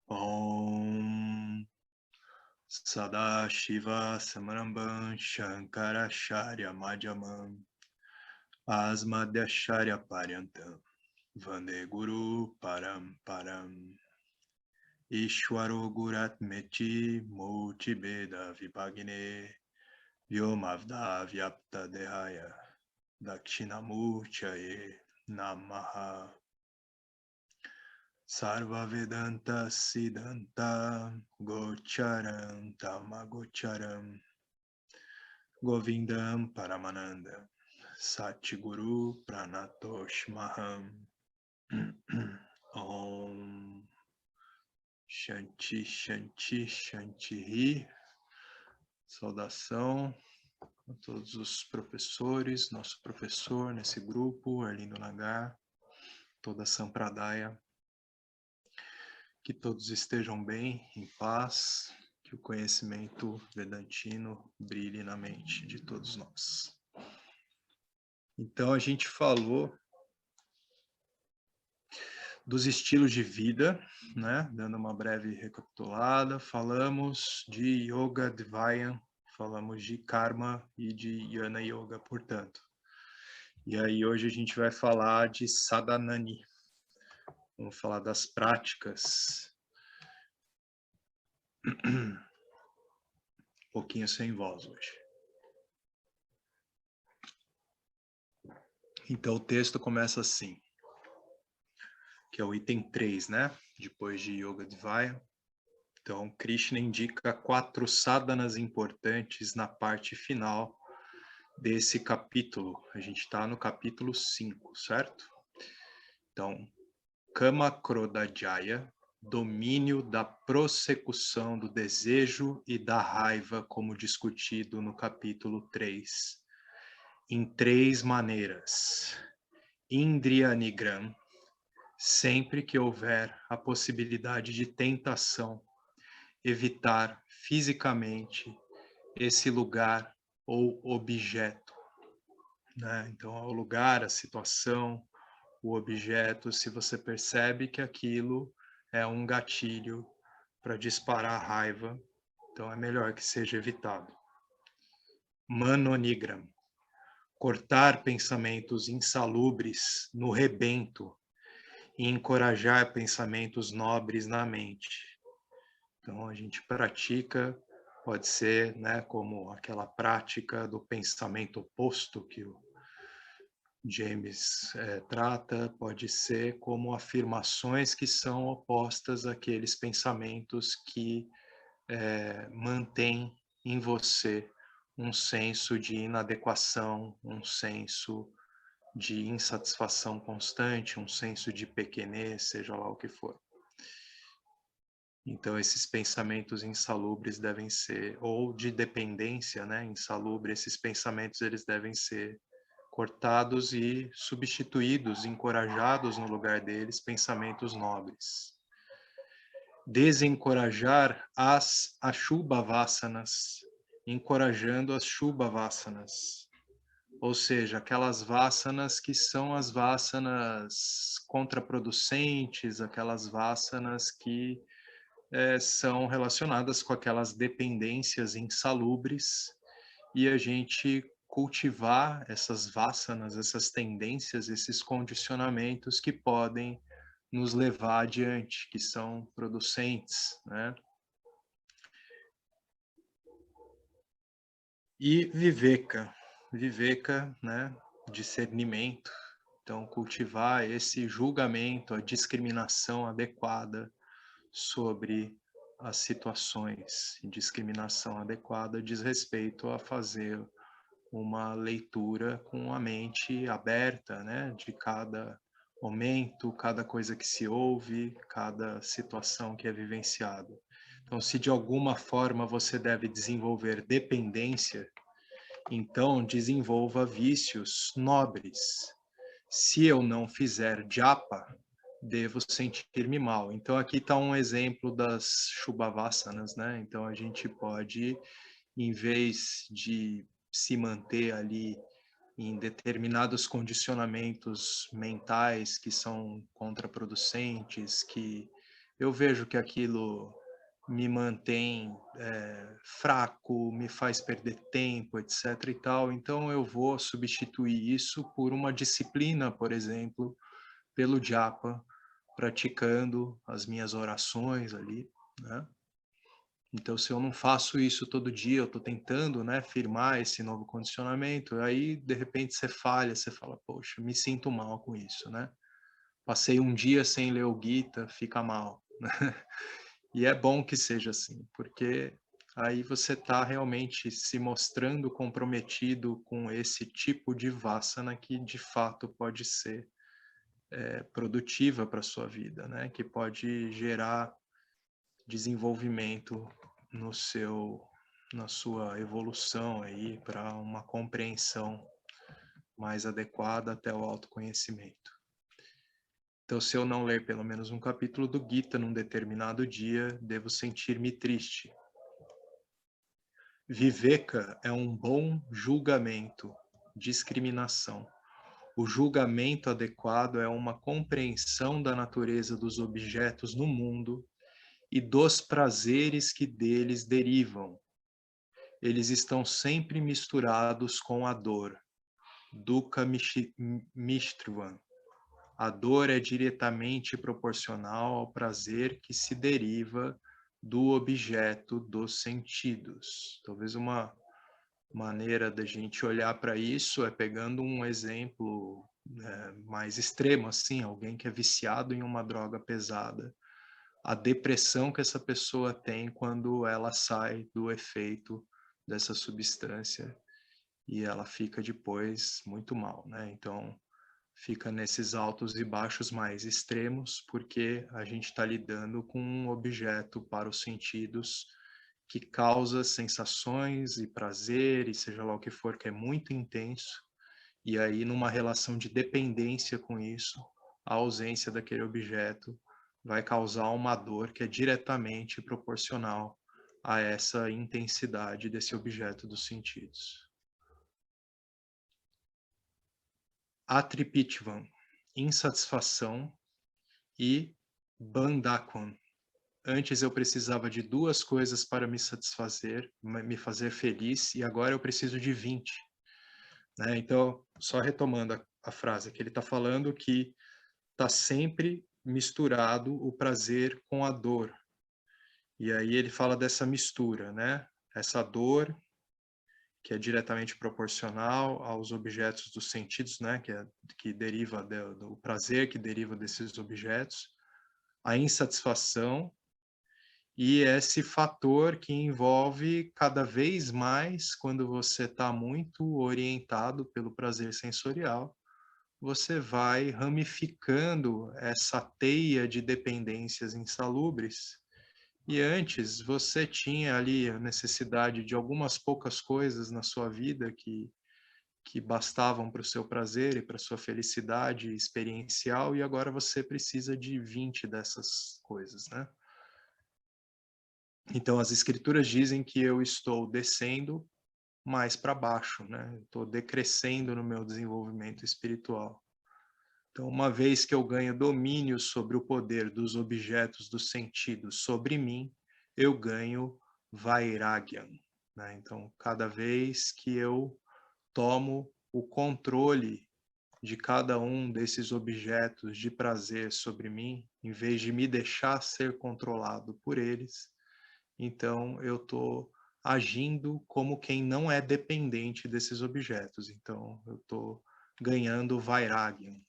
Om Sadashiva Samarambam Shankaracharya Madhyamam Asmadhyacharya Paryantam Vande Guru Paramparam Ishwaro Guratmeti Multibeda Vibhagne Vyomavda Vyapta Dehaya Dakshinamurchaye Namaha Sarva Vedanta Siddhanta Gocharam Tamagocharam Govindam Paramananda Satguru Pranatosh Maham Om Shanti Shanti Shanti. Saudação a todos os professores, nosso professor nesse grupo, Arlindo Nagar, toda a Sampradaya. Que todos estejam bem, em paz, que o conhecimento vedantino brilhe na mente de todos nós. Então, a gente falou dos estilos de vida, né? Dando uma breve recapitulada, falamos de Yoga Dhyana, falamos de Karma e de Jnana Yoga, portanto. E aí, hoje a gente vai falar de Sadhanani. Vamos falar das práticas. Um pouquinho sem voz hoje. Então o texto começa assim, que é o item 3, né? Depois de Yoga Dhyana. Então Krishna indica 4 sadhanas importantes na parte final desse capítulo. A gente está no capítulo 5, certo? Então, Kama Krodha Jaya, domínio da prossecução do desejo e da raiva, como discutido no capítulo 3, em 3 maneiras. Indriya Nigram, sempre que houver a possibilidade de tentação, evitar fisicamente esse lugar ou objeto, né? Então, o lugar, a situação, o objeto, se você percebe que aquilo é um gatilho para disparar a raiva, então é melhor que seja evitado. Manonigram, cortar pensamentos insalubres no rebento e encorajar pensamentos nobres na mente. Então a gente pratica, pode ser, né, como aquela prática do pensamento oposto que o James trata, pode ser como afirmações que são opostas àqueles pensamentos que mantêm em você um senso de inadequação, um senso de insatisfação constante, um senso de pequenez, seja lá o que for. Então, esses pensamentos insalubres devem ser, ou de dependência, né, insalubre, esses pensamentos eles devem ser cortados e substituídos, encorajados no lugar deles, pensamentos nobres. Desencorajar as Ashubha-vasanas, encorajando as Shubha-vasanas. Ou seja, aquelas vasanas que são as vasanas contraproducentes, aquelas vasanas que são relacionadas com aquelas dependências insalubres, e a gente cultivar essas vasanas, essas tendências, esses condicionamentos que podem nos levar adiante, que são producentes, né? E viveka, né? Discernimento. Então, cultivar esse julgamento, a discriminação adequada sobre as situações. E discriminação adequada diz respeito a fazer uma leitura com a mente aberta, né? De cada momento, cada coisa que se ouve, cada situação que é vivenciada. Então, se de alguma forma você deve desenvolver dependência, então desenvolva vícios nobres. Se eu não fizer japa, devo sentir-me mal. Então, aqui está um exemplo das Shubhavasanas, né? Então, a gente pode, em vez de se manter ali em determinados condicionamentos mentais que são contraproducentes, que eu vejo que aquilo me mantém fraco, me faz perder tempo, etc. e tal, então eu vou substituir isso por uma disciplina, por exemplo, pelo japa, praticando as minhas orações ali, né? Então, se eu não faço isso todo dia, eu estou tentando, né, firmar esse novo condicionamento, aí, de repente, você falha, você fala, poxa, me sinto mal com isso, né? Passei um dia sem ler o Gita, fica mal, né? E é bom que seja assim, porque aí você está realmente se mostrando comprometido com esse tipo de vassana que, de fato, pode ser produtiva para a sua vida, né? Que pode gerar desenvolvimento no seu, na sua evolução aí para uma compreensão mais adequada até o autoconhecimento. Então, se eu não ler pelo menos um capítulo do Gita num determinado dia, devo sentir-me triste. Viveka é um bom julgamento, discriminação. O julgamento adequado é uma compreensão da natureza dos objetos no mundo e dos prazeres que deles derivam. Eles estão sempre misturados com a dor. Dukkha Mishtvan. A dor é diretamente proporcional ao prazer que se deriva do objeto dos sentidos. Talvez uma maneira da gente olhar para isso é pegando um exemplo mais extremo, assim, alguém que é viciado em uma droga pesada. A depressão que essa pessoa tem quando ela sai do efeito dessa substância e ela fica depois muito mal, né? Então, fica nesses altos e baixos mais extremos, porque a gente está lidando com um objeto para os sentidos que causa sensações e prazer, e seja lá o que for, que é muito intenso, e aí numa relação de dependência com isso, a ausência daquele objeto vai causar uma dor que é diretamente proporcional a essa intensidade desse objeto dos sentidos. Atripitvam, insatisfação, e Bandakwan. Antes eu precisava de 2 coisas para me satisfazer, me fazer feliz, e agora eu preciso de 20. Né? Então, só retomando a frase que ele está falando, que está sempre misturado o prazer com a dor. E aí ele fala dessa mistura, né? Essa dor que é diretamente proporcional aos objetos dos sentidos, né? Que deriva do prazer que deriva desses objetos, a insatisfação e esse fator que envolve cada vez mais quando você está muito orientado pelo prazer sensorial, você vai ramificando essa teia de dependências insalubres. E antes você tinha ali a necessidade de algumas poucas coisas na sua vida que bastavam para o seu prazer e para a sua felicidade experiencial, e agora você precisa de 20 dessas coisas, né? Então, as escrituras dizem que eu estou descendo mais para baixo, né? Estou decrescendo no meu desenvolvimento espiritual. Então, uma vez que eu ganho domínio sobre o poder dos objetos dos sentidos sobre mim, eu ganho vairagyan, né? Então, cada vez que eu tomo o controle de cada um desses objetos de prazer sobre mim, em vez de me deixar ser controlado por eles, então eu estou agindo como quem não é dependente desses objetos. Então, eu estou ganhando vairagyan.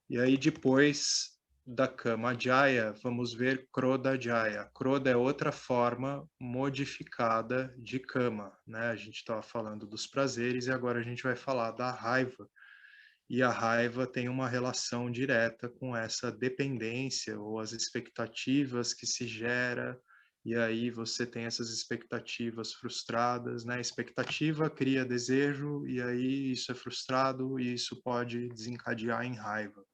E aí depois da Kama Jaya, vamos ver Krodha Jaya. Krodha é outra forma modificada de Kama, né? A gente estava falando dos prazeres e agora a gente vai falar da raiva. E a raiva tem uma relação direta com essa dependência ou as expectativas que se gera, e aí você tem essas expectativas frustradas, né? A expectativa cria desejo, e aí isso é frustrado e isso pode desencadear em raiva.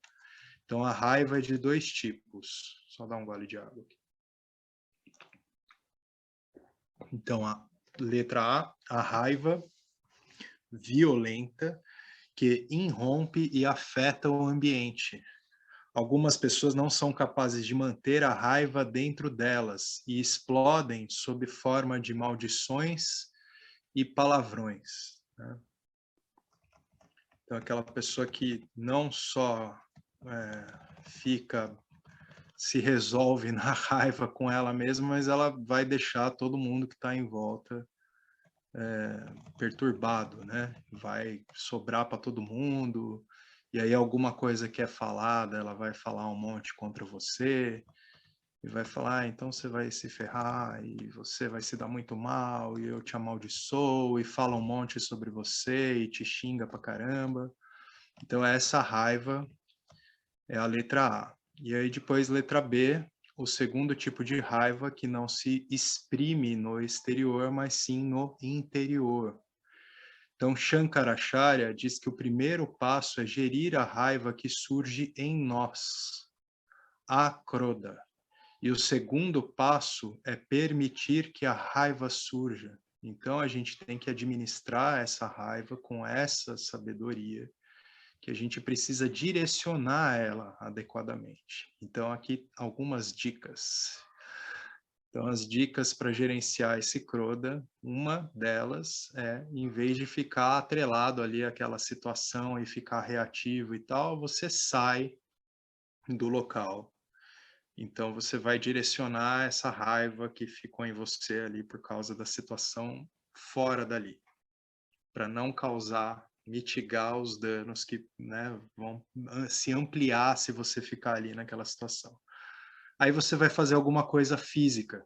Então, a raiva é de 2 tipos. Só dar um gole de água aqui. Então, a letra A raiva violenta que irrompe e afeta o ambiente. Algumas pessoas não são capazes de manter a raiva dentro delas e explodem sob forma de maldições e palavrões, né? Então, aquela pessoa que não só se resolve na raiva com ela mesma, mas ela vai deixar todo mundo que está em volta perturbado, né? Vai sobrar para todo mundo, e aí alguma coisa que é falada, ela vai falar um monte contra você, e vai falar, então você vai se ferrar, e você vai se dar muito mal, e eu te amaldiçoo, e fala um monte sobre você, e te xinga pra caramba. Então essa raiva é a letra A. E aí depois letra B, o segundo tipo de raiva que não se exprime no exterior, mas sim no interior. Então, Shankaracharya diz que o primeiro passo é gerir a raiva que surge em nós, a Krodha. E o segundo passo é permitir que a raiva surja. Então, a gente tem que administrar essa raiva com essa sabedoria, que a gente precisa direcionar ela adequadamente. Então, aqui algumas dicas. Então, as dicas para gerenciar esse Krodha, uma delas é, em vez de ficar atrelado ali àquela situação e ficar reativo e tal, você sai do local. Então, você vai direcionar essa raiva que ficou em você ali por causa da situação fora dali, para não causar, mitigar os danos que, né, vão se ampliar se você ficar ali naquela situação. Aí você vai fazer alguma coisa física.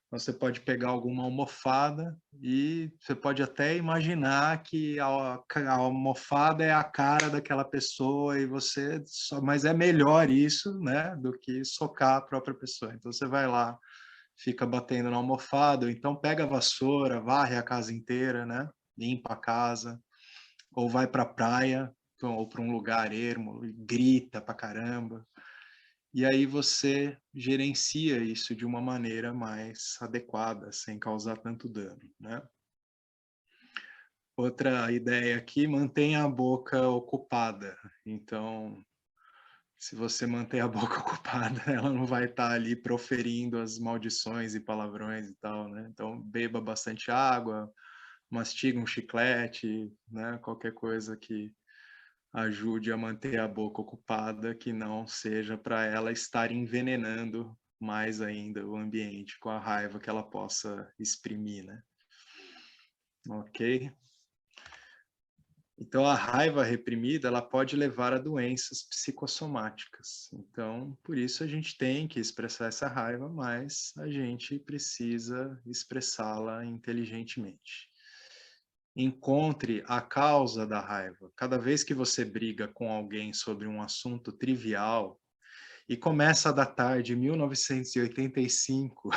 Você pode pegar alguma almofada e você pode até imaginar que a almofada é a cara daquela pessoa e você mas é melhor isso, né, do que socar a própria pessoa. Então você vai lá, fica batendo na almofada, ou então pega a vassoura, varre a casa inteira, né, limpa a casa, ou vai para a praia, ou para um lugar ermo e grita pra caramba. E aí você gerencia isso de uma maneira mais adequada, sem causar tanto dano, né? Outra ideia aqui, mantenha a boca ocupada. Então, se você manter a boca ocupada, ela não vai estar ali proferindo as maldições e palavrões e tal, né? Então, beba bastante água, mastiga um chiclete, né? Qualquer coisa que ajude a manter a boca ocupada, que não seja para ela estar envenenando mais ainda o ambiente com a raiva que ela possa exprimir, né? Ok? Então, a raiva reprimida, ela pode levar a doenças psicossomáticas. Então, por isso a gente tem que expressar essa raiva, mas a gente precisa expressá-la inteligentemente. Encontre a causa da raiva. Cada vez que você briga com alguém sobre um assunto trivial e começa a datar de 1985,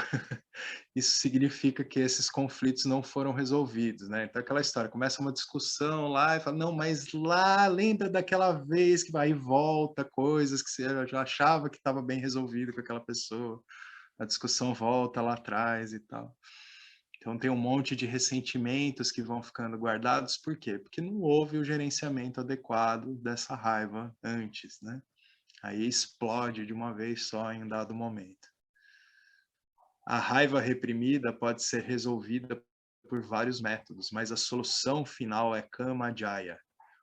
isso significa que esses conflitos não foram resolvidos, né? Então, aquela história, começa uma discussão lá e fala, não, mas lá, lembra daquela vez que vai e volta coisas que você já achava que estava bem resolvido com aquela pessoa, a discussão volta lá atrás e tal. Então, tem um monte de ressentimentos que vão ficando guardados. Por quê? Porque não houve o gerenciamento adequado dessa raiva antes, né? Aí explode de uma vez só em um dado momento. A raiva reprimida pode ser resolvida por vários métodos, mas a solução final é Kama Jaya,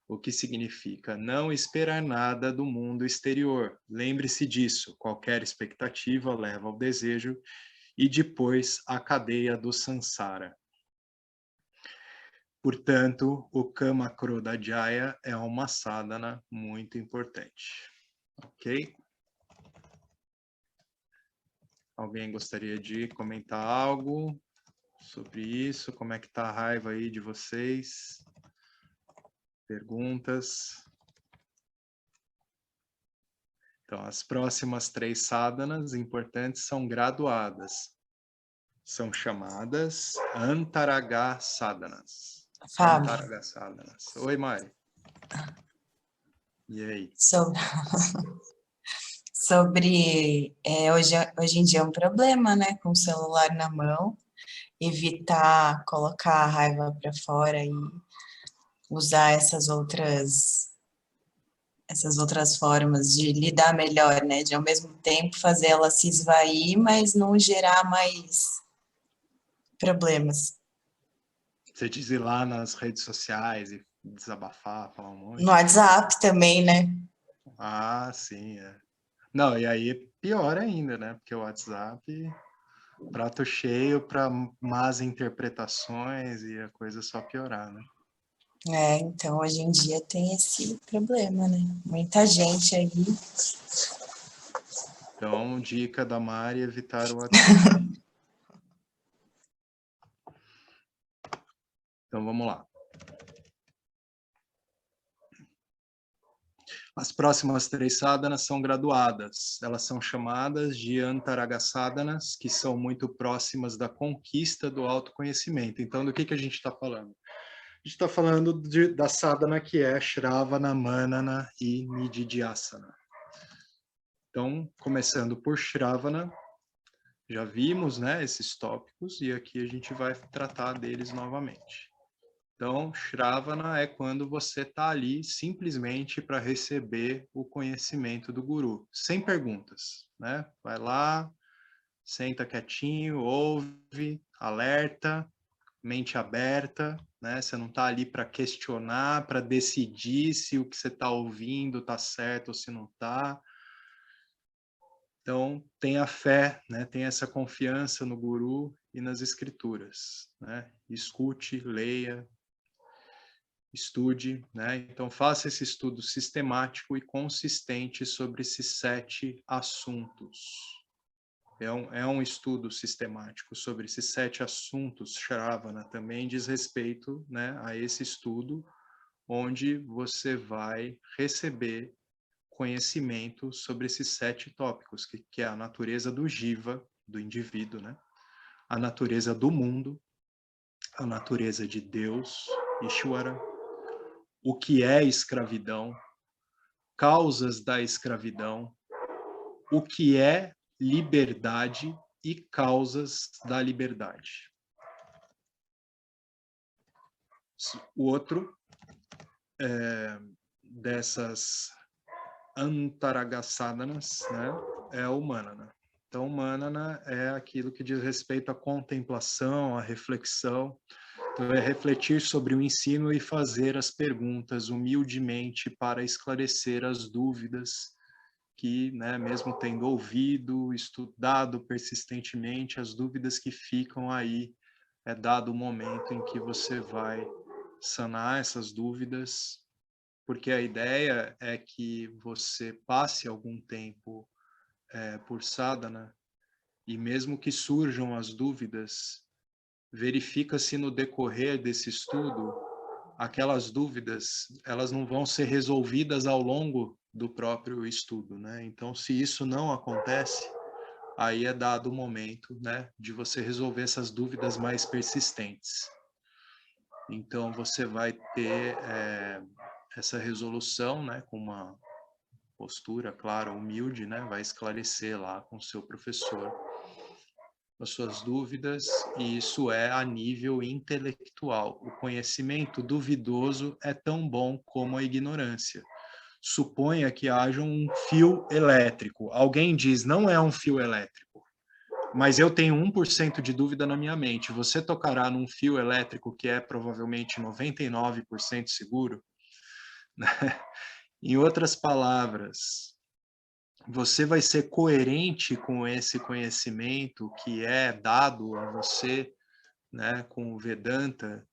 o que significa não esperar nada do mundo exterior. Lembre-se disso, qualquer expectativa leva ao desejo e depois à cadeia do Sansara. Portanto, o Kama Krodha Jaya é uma sadhana muito importante. Ok? Alguém gostaria de comentar algo sobre isso? Como é que tá a raiva aí de vocês? Perguntas? Então, as próximas 3 sadhanas importantes são graduadas. São chamadas Antaraga Sadhanas. Fábio, Antaraga Sadhanas. Oi, Mari. E aí? Hoje em dia é um problema, né, com o celular na mão, evitar colocar a raiva para fora e usar essas outras essas outras formas de lidar melhor, né? De ao mesmo tempo fazer ela se esvair, mas não gerar mais problemas. Você diz ir lá nas redes sociais e desabafar, falar um No monte? WhatsApp também, né? Ah, sim, é. Não, e aí é pior ainda, né? Porque o WhatsApp, prato cheio para más interpretações e a coisa só piorar, né? É, então hoje em dia tem esse problema, né? Muita gente aí. Então, dica da Mari, evitar o WhatsApp. Então, vamos lá. As próximas 3 sadhanas são graduadas. Elas são chamadas de Antaraga sadhanas, que são muito próximas da conquista do autoconhecimento. Então, do que a gente está falando? A gente está falando da sadhana que é Shravana, Manana e Nididhyasana. Então, começando por Shravana, já vimos, né, esses tópicos e aqui a gente vai tratar deles novamente. Então, Shravana é quando você está ali simplesmente para receber o conhecimento do guru, sem perguntas, né? Vai lá, senta quietinho, ouve, alerta, mente aberta, né? Você não está ali para questionar, para decidir se o que você está ouvindo está certo ou se não está. Então, tenha fé, né? Tenha essa confiança no guru e nas escrituras, né? Escute, leia, estude, né? Então faça esse estudo sistemático e consistente sobre esses 7 assuntos. É um estudo sistemático sobre esses 7 assuntos. Shravana também diz respeito, né, a esse estudo, onde você vai receber conhecimento sobre esses 7 tópicos, que é a natureza do jiva, do indivíduo, né? A natureza do mundo, a natureza de Deus, Ishvara, o que é escravidão, causas da escravidão, o que é liberdade e causas da liberdade. O outro dessas antaragasadhanas, né, é o manana. Então, o manana é aquilo que diz respeito à contemplação, à reflexão. Então, é refletir sobre o ensino e fazer as perguntas humildemente para esclarecer as dúvidas que, né, mesmo tendo ouvido, estudado persistentemente, as dúvidas que ficam aí, é dado o momento em que você vai sanar essas dúvidas, porque a ideia é que você passe algum tempo por sadhana, e mesmo que surjam as dúvidas, verifica-se no decorrer desse estudo, aquelas dúvidas, elas não vão ser resolvidas ao longo do próprio estudo, né? Então, se isso não acontece, aí é dado o momento, né, de você resolver essas dúvidas mais persistentes. Então, você vai ter essa resolução, né, com uma postura, claro, humilde, né, vai esclarecer lá com o seu professor as suas dúvidas, e isso é a nível intelectual. O conhecimento duvidoso é tão bom como a ignorância. Suponha que haja um fio elétrico. Alguém diz, não é um fio elétrico, mas eu tenho 1% de dúvida na minha mente. Você tocará num fio elétrico que é provavelmente 99% seguro? Em outras palavras, você vai ser coerente com esse conhecimento que é dado a você, né, com o Vedanta,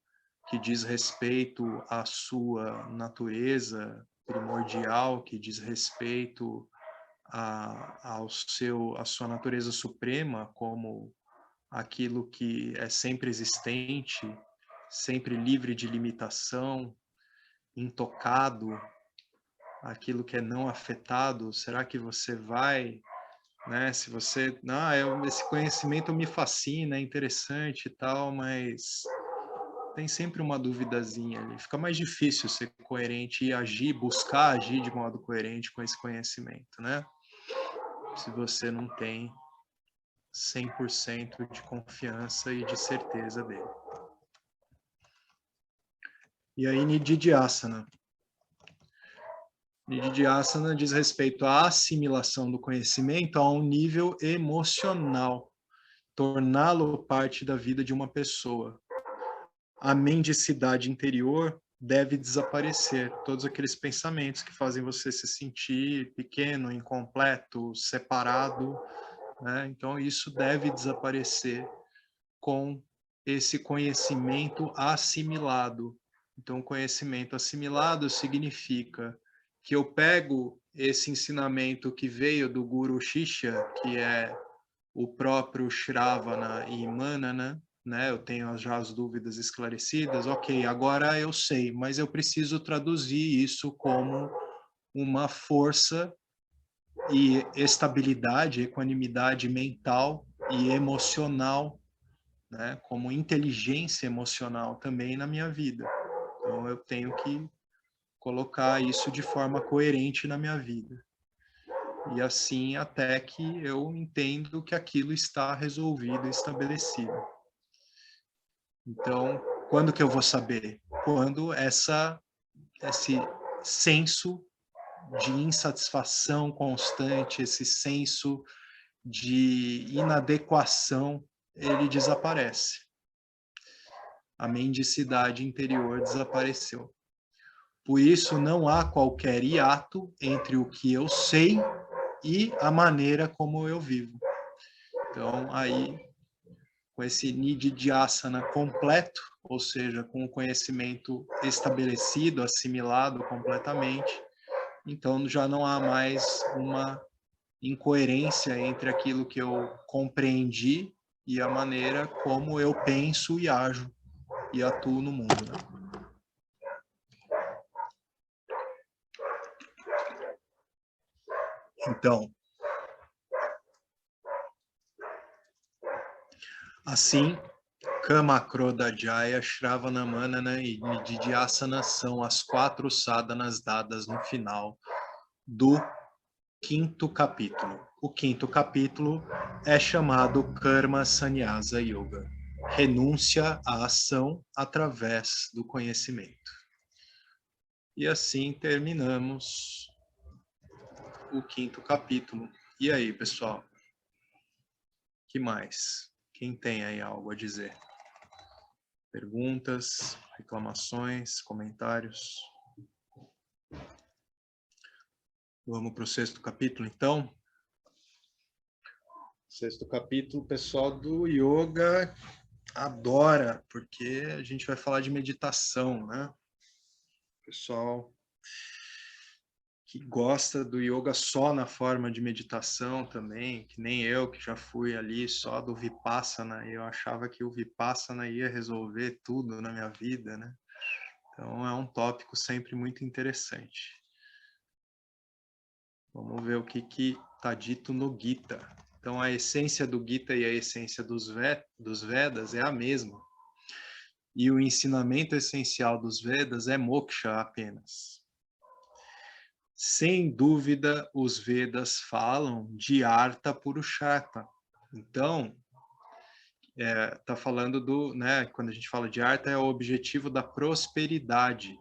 que diz respeito à sua natureza primordial, que diz respeito à sua natureza suprema, como aquilo que é sempre existente, sempre livre de limitação, intocado, aquilo que é não afetado. Será que você vai, né? Se você, esse conhecimento me fascina, é interessante e tal, mas tem sempre uma duvidazinha ali. Fica mais difícil ser coerente e agir, buscar agir de modo coerente com esse conhecimento, né? Se você não tem 100% de confiança e de certeza dele. E aí, Nididhyasana. Nididhyasana diz respeito à assimilação do conhecimento a um nível emocional, torná-lo parte da vida de uma pessoa. A mendicidade interior deve desaparecer, todos aqueles pensamentos que fazem você se sentir pequeno, incompleto, separado, né? Então isso deve desaparecer com esse conhecimento assimilado. Então, conhecimento assimilado significa que eu pego esse ensinamento que veio do Guru Shishya, que é o próprio Shravana e Manana, né? Eu tenho já as dúvidas esclarecidas, ok, agora eu sei, mas eu preciso traduzir isso como uma força e estabilidade, equanimidade mental e emocional, né? Como inteligência emocional também na minha vida. Então eu tenho que colocar isso de forma coerente na minha vida. E assim até que eu entendo que aquilo está resolvido e estabelecido. Então, quando que eu vou saber? Quando esse senso de insatisfação constante, esse senso de inadequação, ele desaparece. A mendicidade interior desapareceu. Por isso, não há qualquer hiato entre o que eu sei e a maneira como eu vivo. Então, aí, com esse nididhyasana completo, ou seja, com o conhecimento estabelecido, assimilado completamente, então já não há mais uma incoerência entre aquilo que eu compreendi e a maneira como eu penso e ajo e atuo no mundo, né? Então, assim, Kama, Krodha, Jaya, Shravana, Manana e Nididhyasana são as 4 sadhanas dadas no final do 5º capítulo. O 5º capítulo é chamado Karma Sannyasa Yoga, renúncia à ação através do conhecimento. E assim terminamos o 5º capítulo. E aí, pessoal? Que mais? Quem tem aí algo a dizer? Perguntas, reclamações, comentários? Vamos para o 6º capítulo, então? 6º capítulo, o pessoal do yoga adora, porque a gente vai falar de meditação, né? Pessoal que gosta do yoga só na forma de meditação também, que nem eu, que já fui ali só do Vipassana, e eu achava que o Vipassana ia resolver tudo na minha vida, né? Então é um tópico sempre muito interessante. Vamos ver o que está dito no Gita. Então a essência do Gita e a essência dos Vedas é a mesma. E o ensinamento essencial dos Vedas é moksha apenas. Sem dúvida, os Vedas falam de Artha Purushartha. Então, tá falando do, né, quando a gente fala de Artha, é o objetivo da prosperidade.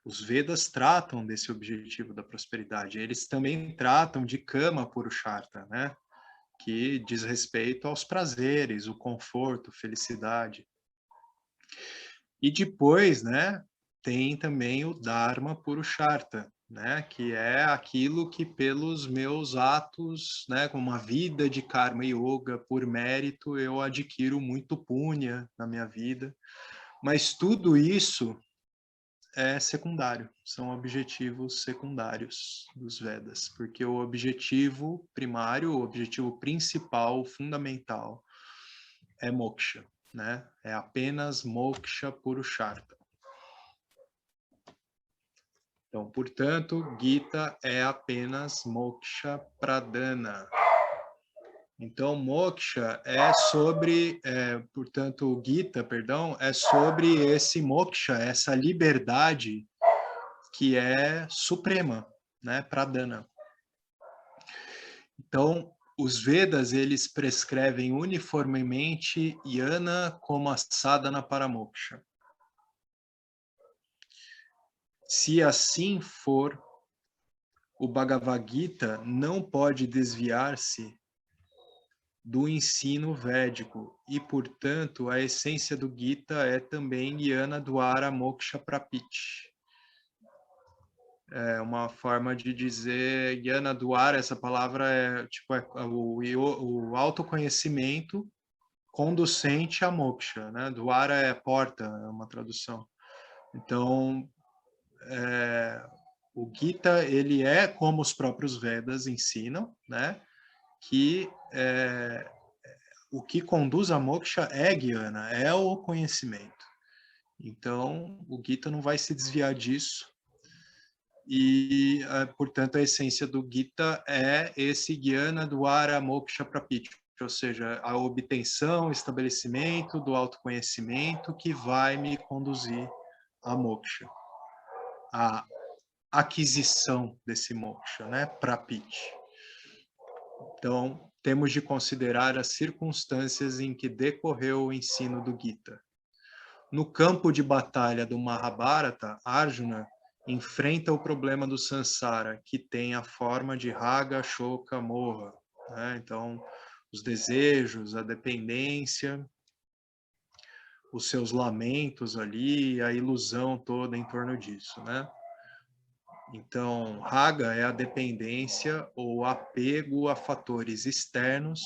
Os Vedas tratam desse objetivo da prosperidade. Eles também tratam de Kama Purushartha, né, que diz respeito aos prazeres, o conforto, felicidade. E depois, né, tem também o Dharma Purushartha, né, que é aquilo que pelos meus atos, né, com uma vida de Karma Yoga, por mérito, eu adquiro muito punya na minha vida. Mas tudo isso é secundário, são objetivos secundários dos Vedas, porque o objetivo primário, o objetivo principal, fundamental, é moksha, né? É apenas moksha purushartha. Então, portanto, Gita é apenas moksha pradana. Então, moksha é sobre, portanto, Gita, perdão, é sobre esse moksha, essa liberdade que é suprema, né, pradana. Então, os Vedas, eles prescrevem uniformemente Yana como a sadhana para moksha. Se assim for, o Bhagavad Gita não pode desviar-se do ensino védico e, portanto, a essência do Gita é também Jnana Dvara Moksha Prapiti. É uma forma de dizer Jnana Dvara, essa palavra é tipo o autoconhecimento conducente a moksha, né? Dvara é porta, é uma tradução. Então, o Gita, ele é como os próprios Vedas ensinam, né? Que o que conduz a moksha é Jnana, é o conhecimento. Então, o Gita não vai se desviar disso. E, portanto, a essência do Gita é esse Jnana Dvara Moksha Prapiti, ou seja, a obtenção, estabelecimento do autoconhecimento que vai me conduzir a moksha, a aquisição desse moksha, né? Prapiti. Então, temos de considerar as circunstâncias em que decorreu o ensino do Gita. No campo de batalha do Mahabharata, Arjuna enfrenta o problema do Sansara, que tem a forma de Raga, Shoka, Moha. Né? Então, os desejos, a dependência, os seus lamentos ali, a ilusão toda em torno disso. Né? Então, Raga é a dependência ou apego a fatores externos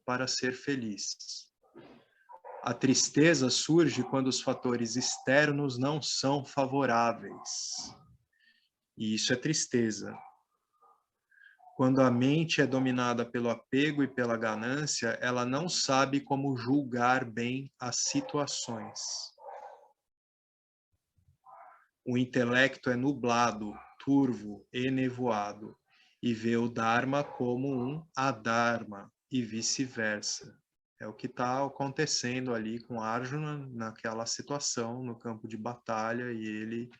para ser feliz. A tristeza surge quando os fatores externos não são favoráveis. E isso é tristeza. Quando a mente é dominada pelo apego e pela ganância, ela não sabe como julgar bem as situações. O intelecto é nublado, turvo e nevoado, e vê o Dharma como um adharma, e vice-versa. É o que está acontecendo ali com Arjuna naquela situação, no campo de batalha, e ele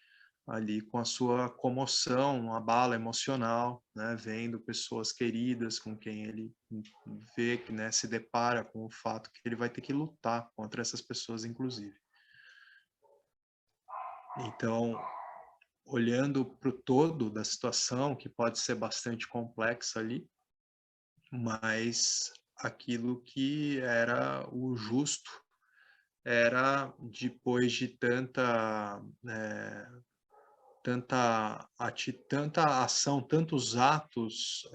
ali com a sua comoção, uma bala emocional, né, vendo pessoas queridas com quem ele vê que, né, se depara com o fato que ele vai ter que lutar contra essas pessoas, inclusive. Então, olhando para o todo da situação, que pode ser bastante complexa ali, mas aquilo que era o justo era, depois de tanta tanta ação, tantos atos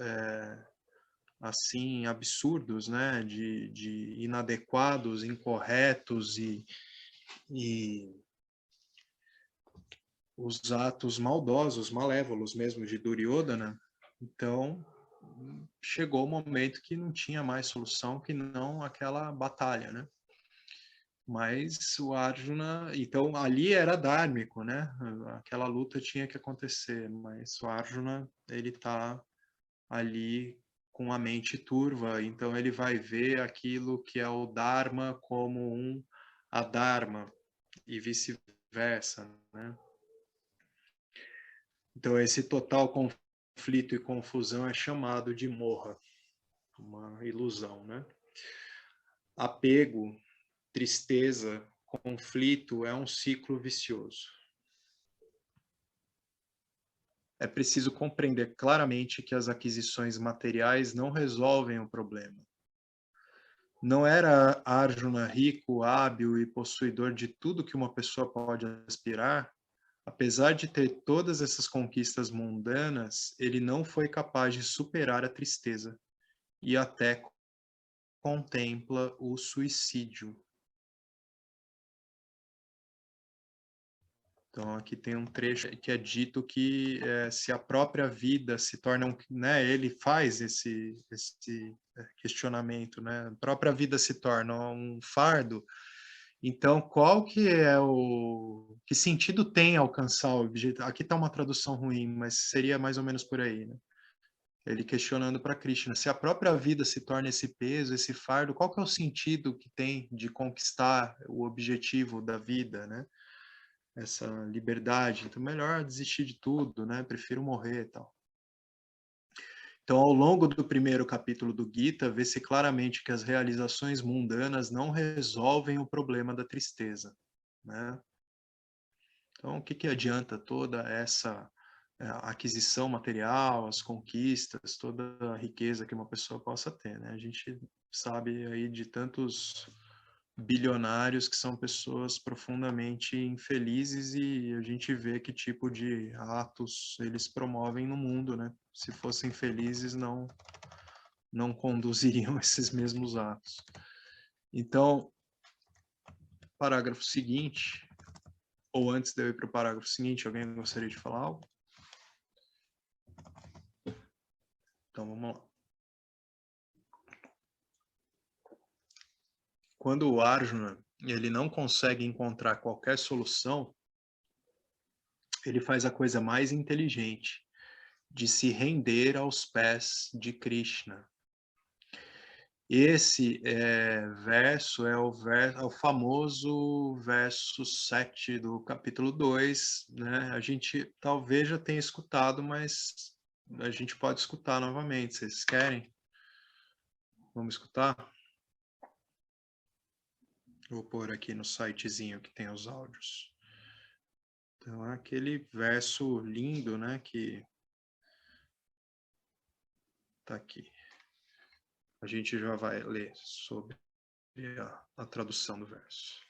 assim absurdos, né, de inadequados, incorretos e os atos maldosos, malévolos mesmo de Duryodhana. Então chegou o momento que não tinha mais solução que não aquela batalha, né? Mas o Arjuna, então ali era dármico, né? Aquela luta tinha que acontecer, mas o Arjuna, ele tá ali com a mente turva, então ele vai ver aquilo que é o Dharma como um adharma e vice-versa, né? Então esse total conflito e confusão é chamado de moha, uma ilusão, né? Apego, tristeza, conflito é um ciclo vicioso. É preciso compreender claramente que as aquisições materiais não resolvem o problema. Não era Arjuna rico, hábil e possuidor de tudo que uma pessoa pode aspirar? Apesar de ter todas essas conquistas mundanas, ele não foi capaz de superar a tristeza e até contempla o suicídio. Então, aqui tem um trecho que é dito que se a própria vida se torna, né, ele faz esse questionamento, né, a própria vida se torna um fardo, então qual que é que sentido tem alcançar o objetivo? Aqui está uma tradução ruim, mas seria mais ou menos por aí, né? Ele questionando para Krishna, se a própria vida se torna esse peso, esse fardo, qual que é o sentido que tem de conquistar o objetivo da vida, né? Essa liberdade, então melhor desistir de tudo, né? Prefiro morrer e tal. Então, ao longo do primeiro capítulo do Gita, vê-se claramente que as realizações mundanas não resolvem o problema da tristeza, né? Então, o que que adianta toda essa aquisição material, as conquistas, toda a riqueza que uma pessoa possa ter, né? A gente sabe aí de tantos bilionários que são pessoas profundamente infelizes e a gente vê que tipo de atos eles promovem no mundo, né? Se fossem felizes, não conduziriam esses mesmos atos. Então, parágrafo seguinte, ou antes de eu ir para o parágrafo seguinte, alguém gostaria de falar algo? Então, vamos lá. Quando o Arjuna ele não consegue encontrar qualquer solução, ele faz a coisa mais inteligente, de se render aos pés de Krishna. Esse verso é o famoso verso 7 do capítulo 2, né? A gente talvez já tenha escutado, mas a gente pode escutar novamente. Vocês querem? Vamos escutar? Vou pôr aqui no sitezinho que tem os áudios. Então, é aquele verso lindo, né, que tá aqui. A gente já vai ler sobre a tradução do verso.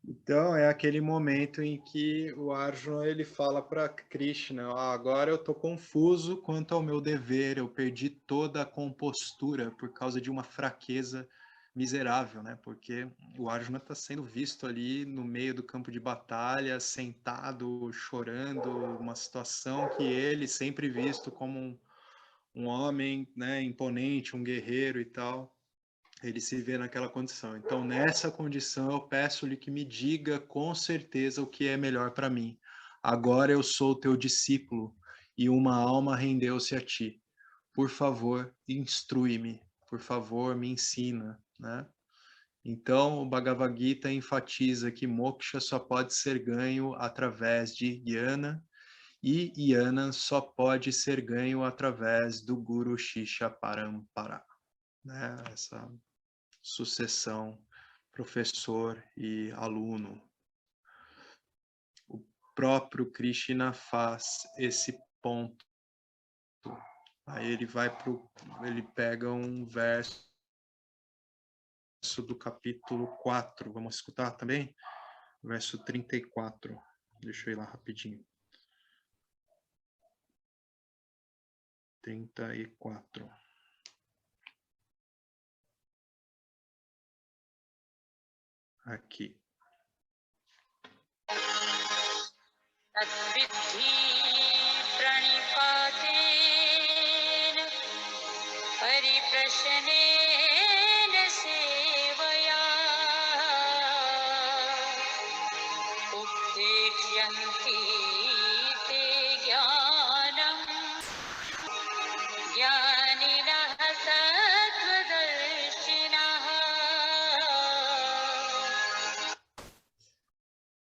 Então, é aquele momento em que o Arjuna ele fala para Krishna, agora eu estou confuso quanto ao meu dever, eu perdi toda a compostura por causa de uma fraqueza miserável, né? Porque o Arjuna está sendo visto ali no meio do campo de batalha, sentado, chorando, uma situação que ele sempre visto como um homem, né, imponente, um guerreiro e tal. Ele se vê naquela condição. Então, nessa condição, eu peço-lhe que me diga com certeza o que é melhor para mim. Agora eu sou teu discípulo e uma alma rendeu-se a ti. Por favor, instrui-me. Por favor, me ensina, né? Então, o Bhagavad Gita enfatiza que moksha só pode ser ganho através de jnana e jnana só pode ser ganho através do Guru Shisha Parampara, né? Essa sucessão professor e aluno. O próprio Krishna faz esse ponto. Aí ele pega um verso do capítulo 4, vamos escutar também? Verso 34. Deixa eu ir lá rapidinho. 34. Aqui.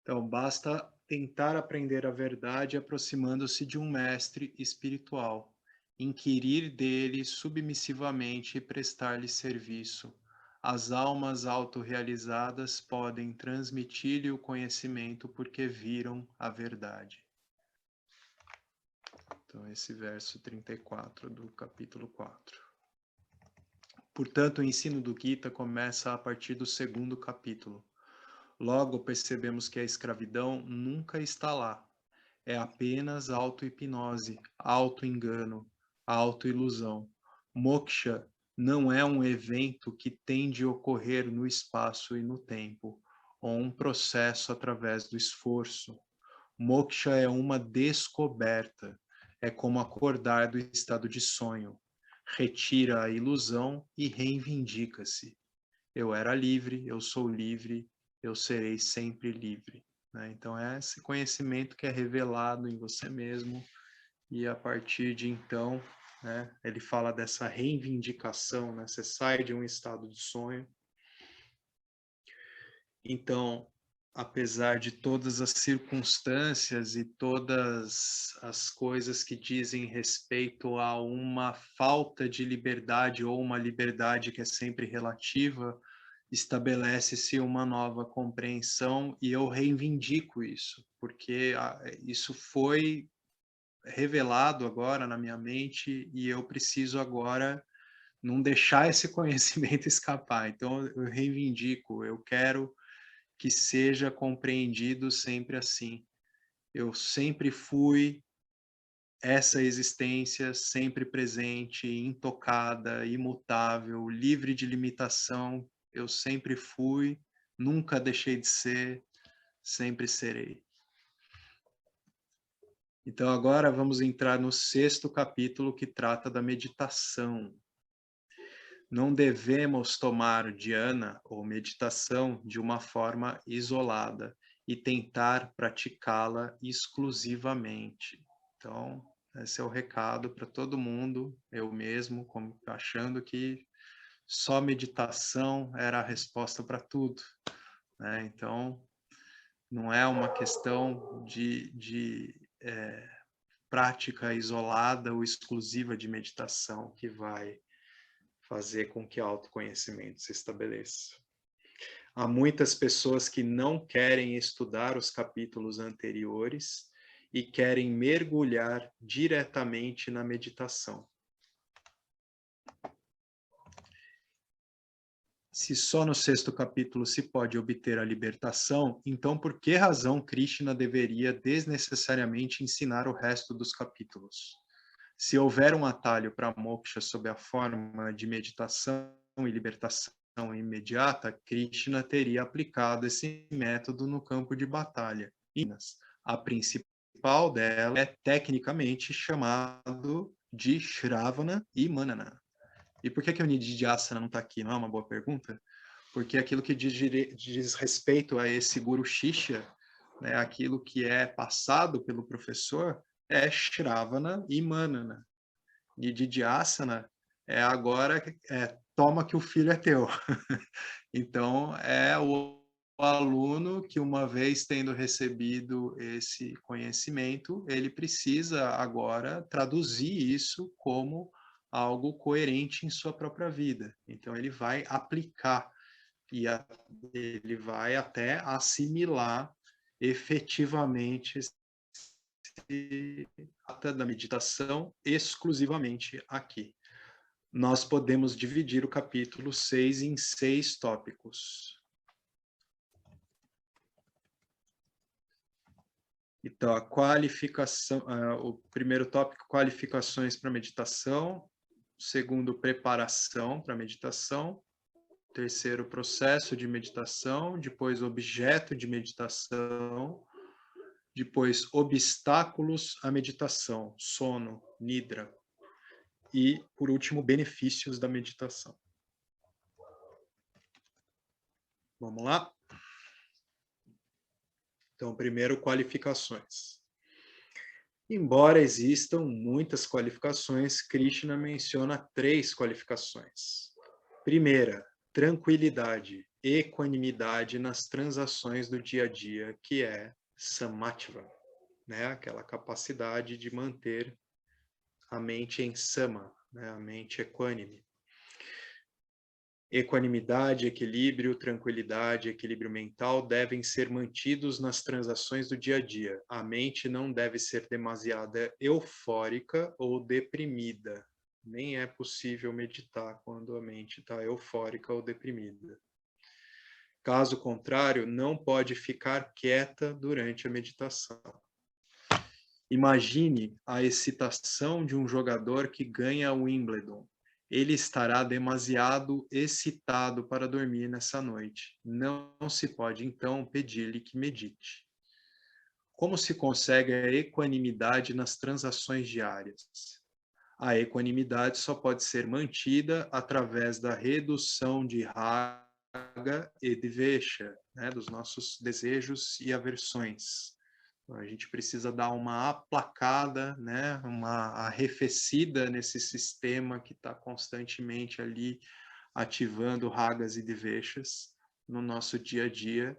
Então, basta tentar aprender a verdade aproximando-se de um mestre espiritual, inquirir dele submissivamente e prestar-lhe serviço. As almas autorrealizadas podem transmitir-lhe o conhecimento porque viram a verdade. Então, esse verso 34 do capítulo 4. Portanto, o ensino do Gita começa a partir do segundo capítulo. Logo, percebemos que a escravidão nunca está lá. É apenas auto-hipnose, auto-engano, auto-ilusão. Moksha não é um evento que tem de ocorrer no espaço e no tempo, ou um processo através do esforço. Moksha é uma descoberta, é como acordar do estado de sonho. Retira a ilusão e reivindica-se. Eu era livre, eu sou livre, eu serei sempre livre. Né? Então, é esse conhecimento que é revelado em você mesmo, e a partir de então, né, ele fala dessa reivindicação, né? Você sai de um estado de sonho. Então, apesar de todas as circunstâncias e todas as coisas que dizem respeito a uma falta de liberdade ou uma liberdade que é sempre relativa, estabelece-se uma nova compreensão e eu reivindico isso, porque isso foi revelado agora na minha mente e eu preciso agora não deixar esse conhecimento escapar. Então, eu reivindico, eu quero que seja compreendido sempre assim. Eu sempre fui essa existência sempre presente, intocada, imutável, livre de limitação. Eu sempre fui, nunca deixei de ser, sempre serei. Então agora vamos entrar no 6º capítulo que trata da meditação. Não devemos tomar dhyana ou meditação de uma forma isolada e tentar praticá-la exclusivamente. Então, esse é o recado para todo mundo, eu mesmo, achando que só meditação era a resposta para tudo. Né? Então, não é uma questão de prática isolada ou exclusiva de meditação que vai fazer com que o autoconhecimento se estabeleça. Há muitas pessoas que não querem estudar os capítulos anteriores e querem mergulhar diretamente na meditação. Se só no 6º capítulo se pode obter a libertação, então por que razão Krishna deveria desnecessariamente ensinar o resto dos capítulos? Se houver um atalho para moksha sob a forma de meditação e libertação imediata, Krishna teria aplicado esse método no campo de batalha. A principal dela é tecnicamente chamado de Shravana e Manana. E por que o Nididhyasana não está aqui? Não é uma boa pergunta? Porque aquilo que diz respeito a esse Guru Shishya, né, aquilo que é passado pelo professor, é Shravana e Manana. Nididhyasana é agora, toma que o filho é teu. Então, é o aluno que, uma vez tendo recebido esse conhecimento, ele precisa agora traduzir isso como algo coerente em sua própria vida. Então, ele vai aplicar e ele vai até assimilar efetivamente esse ato da meditação exclusivamente aqui. Nós podemos dividir o capítulo 6 em 6 tópicos. Então, a qualificação, o primeiro tópico, qualificações para meditação. O segundo, preparação para meditação. O terceiro, processo de meditação. Depois, objeto de meditação. Depois, obstáculos à meditação, sono, nidra. E, por último, benefícios da meditação. Vamos lá? Então, primeiro, qualificações. Embora existam muitas qualificações, Krishna menciona 3 qualificações. Primeira, tranquilidade, equanimidade nas transações do dia a dia, que é samatva, né? Aquela capacidade de manter a mente em sama, né? A mente equânime. Equanimidade, equilíbrio, tranquilidade, equilíbrio mental devem ser mantidos nas transações do dia a dia. A mente não deve ser demasiada eufórica ou deprimida. Nem é possível meditar quando a mente está eufórica ou deprimida. Caso contrário, não pode ficar quieta durante a meditação. Imagine a excitação de um jogador que ganha o Wimbledon. Ele estará demasiado excitado para dormir nessa noite. Não se pode, então, pedir-lhe que medite. Como se consegue a equanimidade nas transações diárias? A equanimidade só pode ser mantida através da redução de raga e dvesha, né, dos nossos desejos e aversões. Então, a gente precisa dar uma aplacada, né, uma arrefecida nesse sistema que está constantemente ali ativando ragas e dveshas no nosso dia a dia,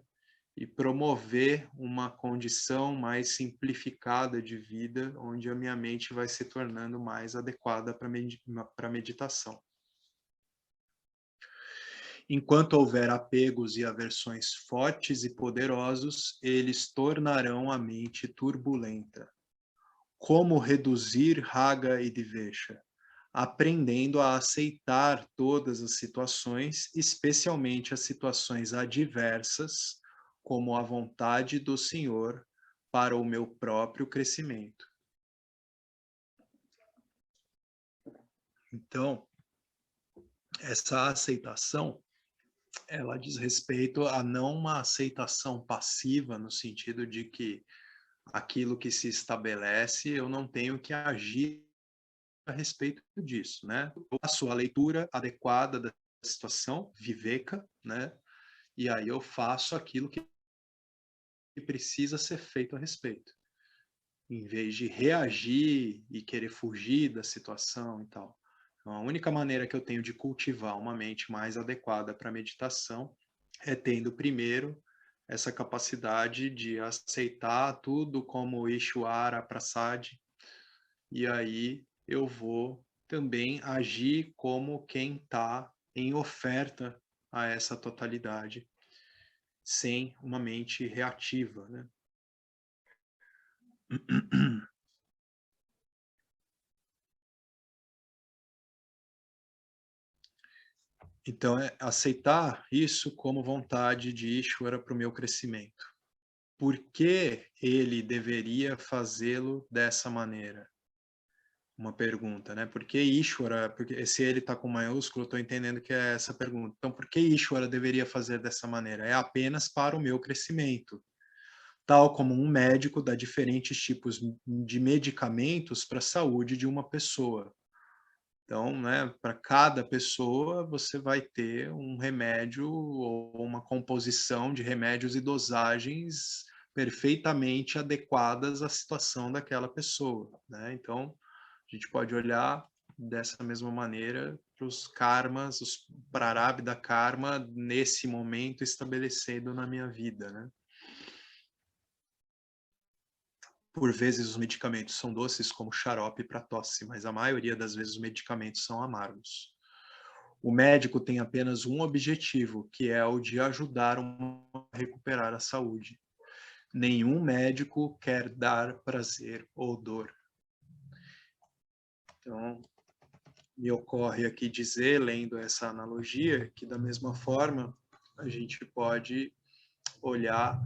e promover uma condição mais simplificada de vida, onde a minha mente vai se tornando mais adequada para a meditação. Enquanto houver apegos e aversões fortes e poderosos, eles tornarão a mente turbulenta. Como reduzir raga e dvesha? Aprendendo a aceitar todas as situações, especialmente as situações adversas, como a vontade do Senhor para o meu próprio crescimento. Então, essa aceitação, ela diz respeito a não uma aceitação passiva, no sentido de que aquilo que se estabelece, eu não tenho que agir a respeito disso, né? Eu faço a leitura adequada da situação, viveka, né? E aí eu faço aquilo que precisa ser feito a respeito, em vez de reagir e querer fugir da situação e tal. Então, a única maneira que eu tenho de cultivar uma mente mais adequada para a meditação é tendo primeiro essa capacidade de aceitar tudo como Ishvara Prasad, e aí eu vou também agir como quem está em oferta a essa totalidade, sem uma mente reativa, né? Então, é aceitar isso como vontade de Ishvara para o meu crescimento. Por que ele deveria fazê-lo dessa maneira? Uma pergunta, né? Por que Ishvara? Porque se ele está com maiúsculo, eu estou entendendo que é essa pergunta. Então, por que Ishvara deveria fazer dessa maneira? É apenas para o meu crescimento. Tal como um médico dá diferentes tipos de medicamentos para a saúde de uma pessoa. Então, né, para cada pessoa, você vai ter um remédio ou uma composição de remédios e dosagens perfeitamente adequadas à situação daquela pessoa, né? Então, a gente pode olhar dessa mesma maneira para os karmas, os prarabdha karma, nesse momento estabelecendo na minha vida, né? Por vezes os medicamentos são doces como xarope para tosse, mas a maioria das vezes os medicamentos são amargos. O médico tem apenas um objetivo, que é o de ajudar a recuperar a saúde. Nenhum médico quer dar prazer ou dor. Então, me ocorre aqui dizer, lendo essa analogia, que da mesma forma a gente pode olhar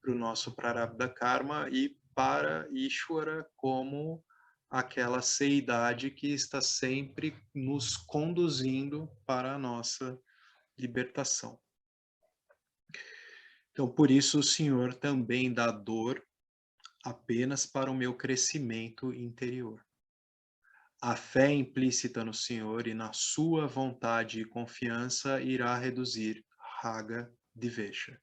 para o nosso prarabdha karma e para Ishvara como aquela seidade que está sempre nos conduzindo para a nossa libertação. Então, por isso, o Senhor também dá dor apenas para o meu crescimento interior. A fé implícita no Senhor e na sua vontade e confiança irá reduzir raga dvesha.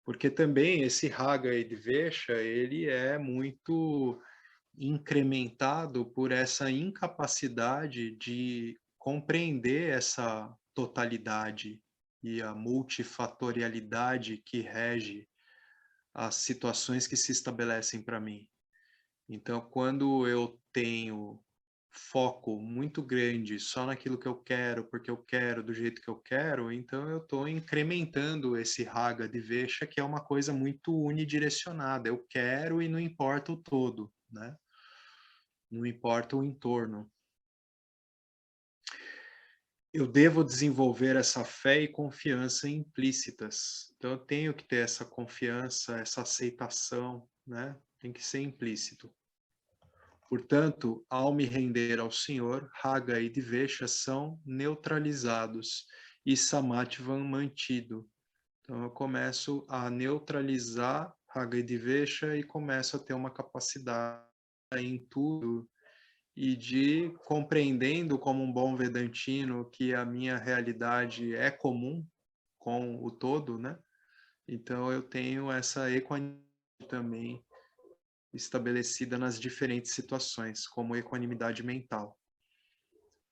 Porque também esse raga e dvesha, ele é muito incrementado por essa incapacidade de compreender essa totalidade e a multifatorialidade que rege as situações que se estabelecem para mim. Então, quando eu tenho foco muito grande só naquilo que eu quero, porque eu quero do jeito que eu quero, então eu estou incrementando esse raga de vexa, que é uma coisa muito unidirecionada. Eu quero e não importa o todo, né? Não importa o entorno. Eu devo desenvolver essa fé e confiança implícitas. Então eu tenho que ter essa confiança, essa aceitação, né? Tem que ser implícito. Portanto, ao me render ao Senhor, raga e dvesha são neutralizados e samatvam mantido. Então eu começo a neutralizar Raga e Divesha e começo a ter uma capacidade em tudo e de compreendendo como um bom vedantino que a minha realidade é comum com o todo, né? Então eu tenho essa equanimidade também estabelecida nas diferentes situações, como equanimidade mental.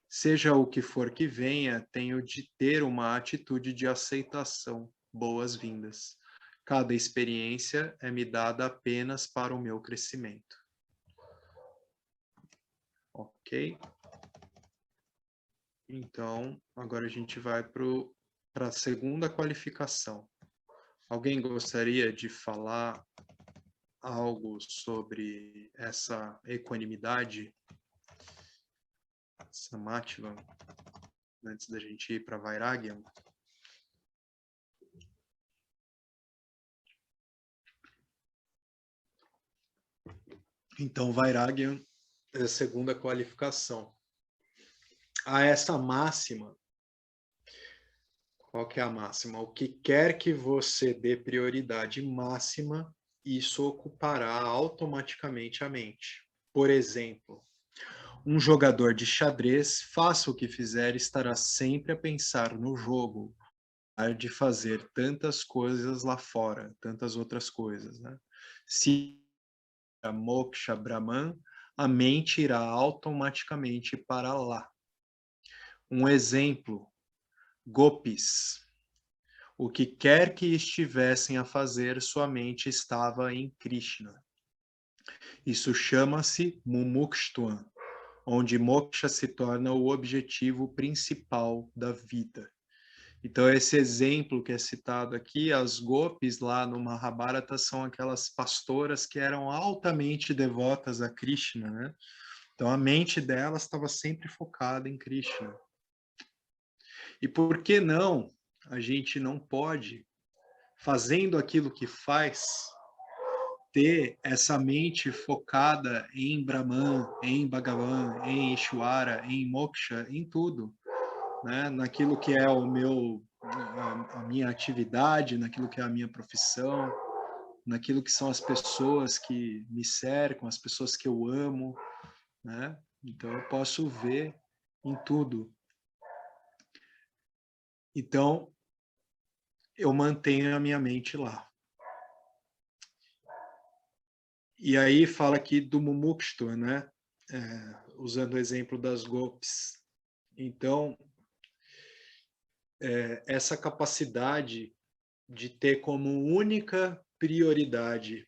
Seja o que for que venha, tenho de ter uma atitude de aceitação, boas-vindas. Cada experiência é me dada apenas para o meu crescimento. Ok? Então, agora a gente vai para a segunda qualificação. Alguém gostaria de falar algo sobre essa equanimidade, Samatva, antes da gente ir para Vairagya? Então, Vairagya é a segunda qualificação. A essa máxima, qual que é a máxima? O que quer que você dê prioridade máxima, isso ocupará automaticamente a mente. Por exemplo, um jogador de xadrez, faça o que fizer, estará sempre a pensar no jogo, de fazer tantas coisas lá fora, tantas outras coisas, né? Se a moksha Brahman, a mente irá automaticamente para lá. Um exemplo, gopis. O que quer que estivessem a fazer, sua mente estava em Krishna. Isso chama-se mumukshtuam, onde moksha se torna o objetivo principal da vida. Então, esse exemplo que é citado aqui, as gopis lá no Mahabharata são aquelas pastoras que eram altamente devotas a Krishna, né? Então, a mente delas estava sempre focada em Krishna. E por que não? A gente não pode, fazendo aquilo que faz, ter essa mente focada em Brahman, em Bhagavan, em Ishvara, em Moksha, em tudo, né? Naquilo que é a minha atividade, naquilo que é a minha profissão, naquilo que são as pessoas que me cercam, as pessoas que eu amo, né? Então eu posso ver em tudo. Então eu mantenho a minha mente lá. E aí fala aqui do Mumukshtu, né? Usando o exemplo das gopis. Então, essa capacidade de ter como única prioridade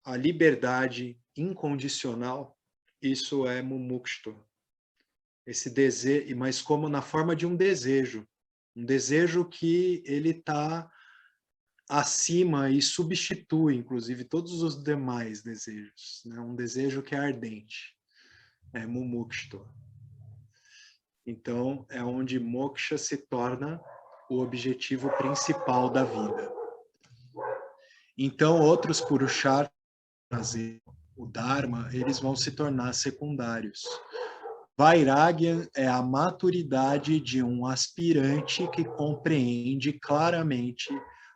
a liberdade incondicional, isso é mumukshtu. Esse desejo, mas como na forma de um desejo que ele está acima e substitui, inclusive, todos os demais desejos. Né? Um desejo que é ardente, é mumukshtu. Então, é onde moksha se torna o objetivo principal da vida. Então, outros purusharthas, o dharma, eles vão se tornar secundários. Vairagya é a maturidade de um aspirante que compreende claramente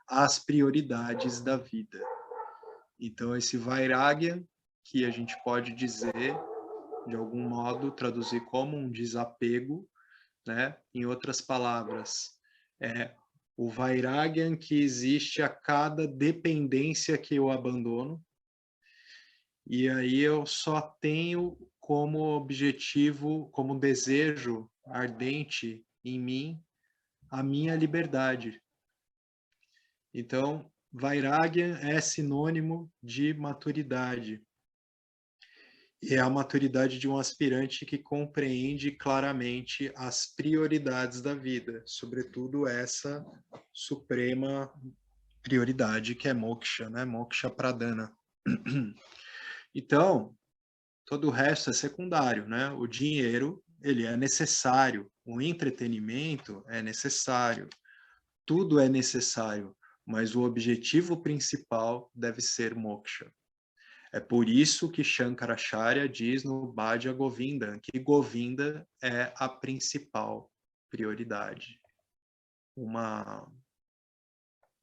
as prioridades da vida. Então, esse Vairagya, que a gente pode dizer, de algum modo, traduzir como um desapego, né? Em outras palavras, é o Vairagya que existe a cada dependência que eu abandono, e aí eu só tenho como objetivo, como desejo ardente em mim, a minha liberdade. Então, Vairagya é sinônimo de maturidade. E é a maturidade de um aspirante que compreende claramente as prioridades da vida, sobretudo essa suprema prioridade que é moksha, né? Moksha pradana. Então, todo o resto é secundário, né? O dinheiro, ele é necessário, o entretenimento é necessário, tudo é necessário, mas o objetivo principal deve ser moksha. É por isso que Shankaracharya diz no Bhaja Govinda que Govinda é a principal prioridade. Uma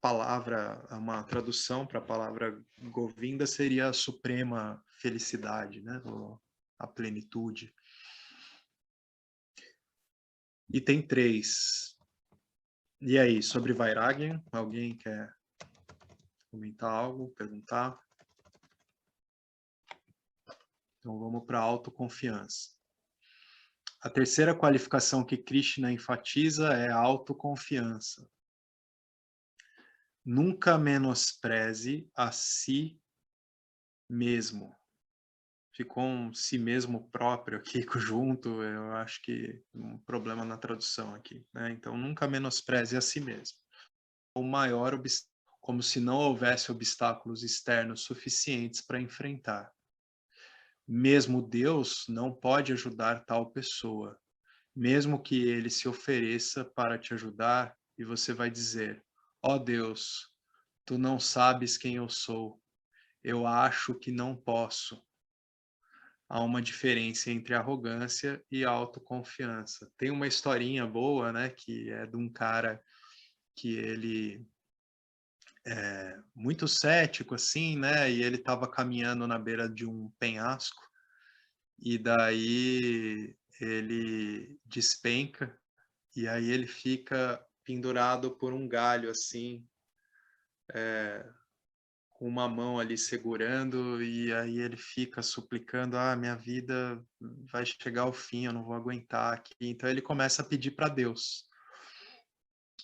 palavra, uma tradução para a palavra Govinda seria a suprema felicidade, né? A plenitude. Item 3. E aí, sobre Vairagya, alguém quer comentar algo, perguntar? Então vamos para a autoconfiança. A terceira qualificação que Krishna enfatiza é a autoconfiança. Nunca menospreze a si mesmo. Ficou um si mesmo próprio aqui junto, eu acho que um problema na tradução aqui, né? Então, nunca menospreze a si mesmo. O maior obstáculo, como se não houvesse obstáculos externos suficientes para enfrentar. Mesmo Deus não pode ajudar tal pessoa, mesmo que ele se ofereça para te ajudar, e você vai dizer: ó Deus, tu não sabes quem eu sou, eu acho que não posso. Há uma diferença entre arrogância e autoconfiança. Tem uma historinha boa, né, que é de um cara que ele é muito cético, assim, né, e ele estava caminhando na beira de um penhasco, e daí ele despenca, e aí ele fica pendurado por um galho, assim, com uma mão ali segurando, e aí ele fica suplicando: ah, minha vida vai chegar ao fim, eu não vou aguentar aqui. Então ele começa a pedir para Deus.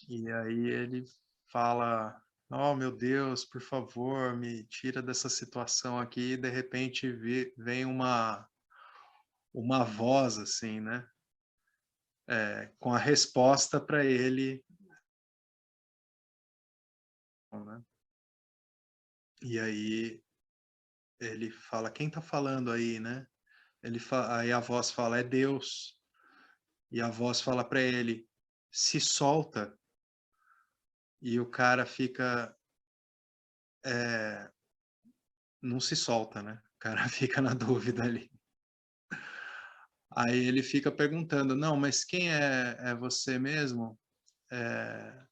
E aí ele fala: oh, meu Deus, por favor, me tira dessa situação aqui. E de repente vem uma voz, assim, né? Com a resposta para ele, né? E aí ele fala: quem está falando aí, né? Aí a voz fala: é Deus. E a voz fala para ele: se solta. E o cara fica, não se solta, né? O cara fica na dúvida ali. Aí ele fica perguntando: não, mas quem é você mesmo?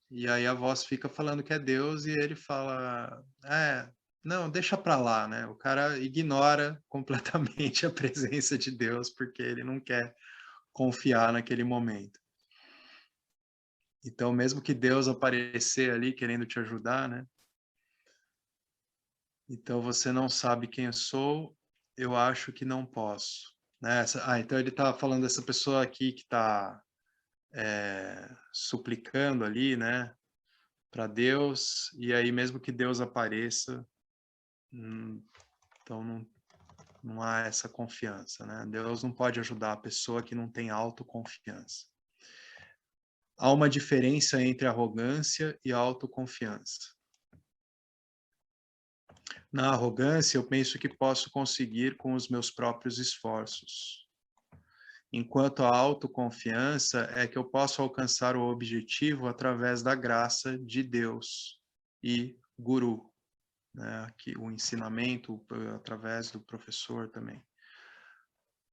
E aí a voz fica falando que é Deus, e ele fala: não, deixa pra lá, né? O cara ignora completamente a presença de Deus, porque ele não quer confiar naquele momento. Então, mesmo que Deus aparecer ali querendo te ajudar, né? Então, você não sabe quem eu sou, eu acho que não posso. Né? Então ele está falando dessa pessoa aqui que está suplicando ali, né? Para Deus, e aí mesmo que Deus apareça, então não há essa confiança, né? Deus não pode ajudar a pessoa que não tem autoconfiança. Há uma diferença entre arrogância e autoconfiança. Na arrogância, eu penso que posso conseguir com os meus próprios esforços. Enquanto a autoconfiança é que eu posso alcançar o objetivo através da graça de Deus e Guru, né? Aqui, o ensinamento através do professor também.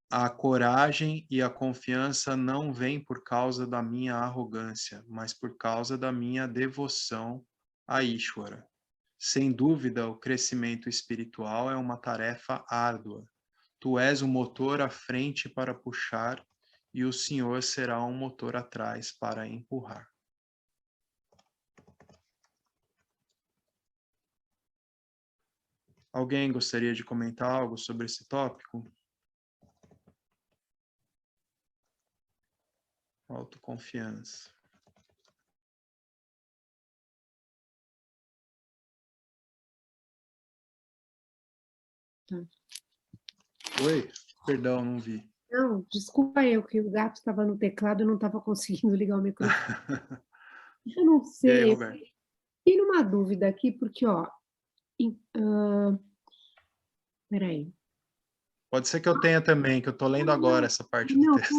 A coragem e a confiança não vêm por causa da minha arrogância, mas por causa da minha devoção a Ishvara. Sem dúvida, o crescimento espiritual é uma tarefa árdua. Tu és o motor à frente para puxar e o Senhor será um motor atrás para empurrar. Alguém gostaria de comentar algo sobre esse tópico? Autoconfiança. Oi? Perdão, não vi. Não, desculpa eu, que o gato estava no teclado e não estava conseguindo ligar o microfone. Eu não E aí, sei, Roberto? tenho uma dúvida aqui, porque, ó, peraí. Pode ser que eu tenha também, que eu estou lendo agora essa parte do Não, texto.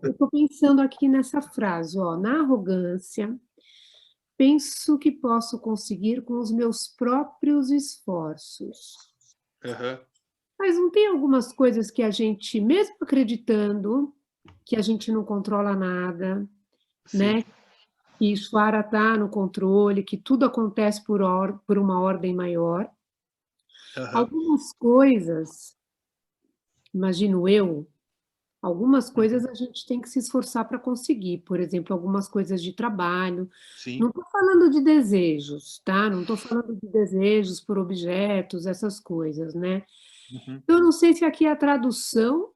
eu estou pensando aqui nessa frase, ó, na arrogância, penso que posso conseguir com os meus próprios esforços. Uhum. Mas não tem algumas coisas que a gente, mesmo acreditando que a gente não controla nada, Sim. né? que Ishvara está no controle, que tudo acontece por uma ordem maior. Algumas coisas, imagino eu, algumas coisas a gente tem que se esforçar para conseguir, por exemplo, algumas coisas de trabalho. Sim. Não estou falando de desejos, tá? Não estou falando de desejos por objetos, essas coisas, né? Uhum. Eu não sei se aqui é a tradução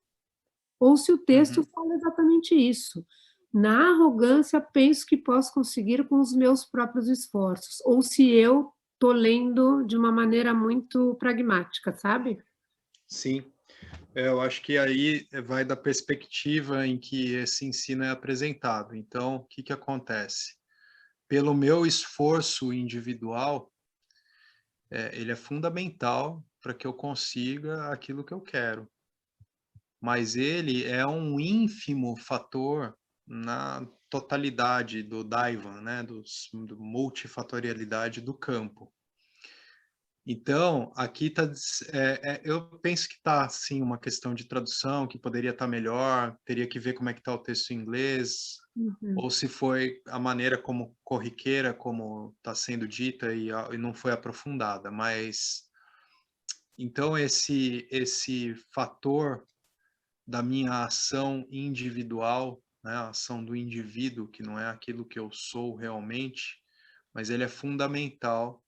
ou se o texto fala exatamente isso. Na arrogância, penso que posso conseguir com os meus próprios esforços, ou se eu estou lendo de uma maneira muito pragmática, sabe? Sim. Eu acho que aí vai da perspectiva em que esse ensino é apresentado. Então, o que que acontece? Pelo meu esforço individual, ele é fundamental para que eu consiga aquilo que eu quero. Mas ele é um ínfimo fator na totalidade do Daivan, né, do multifatorialidade do campo. Então, aqui tá, eu penso que está, sim, uma questão de tradução, que poderia estar melhor, teria que ver como é que está o texto em inglês, ou se foi a maneira como corriqueira, como está sendo dita e não foi aprofundada, mas... Então, esse fator da minha ação individual, né, a ação do indivíduo, que não é aquilo que eu sou realmente, mas ele é fundamental.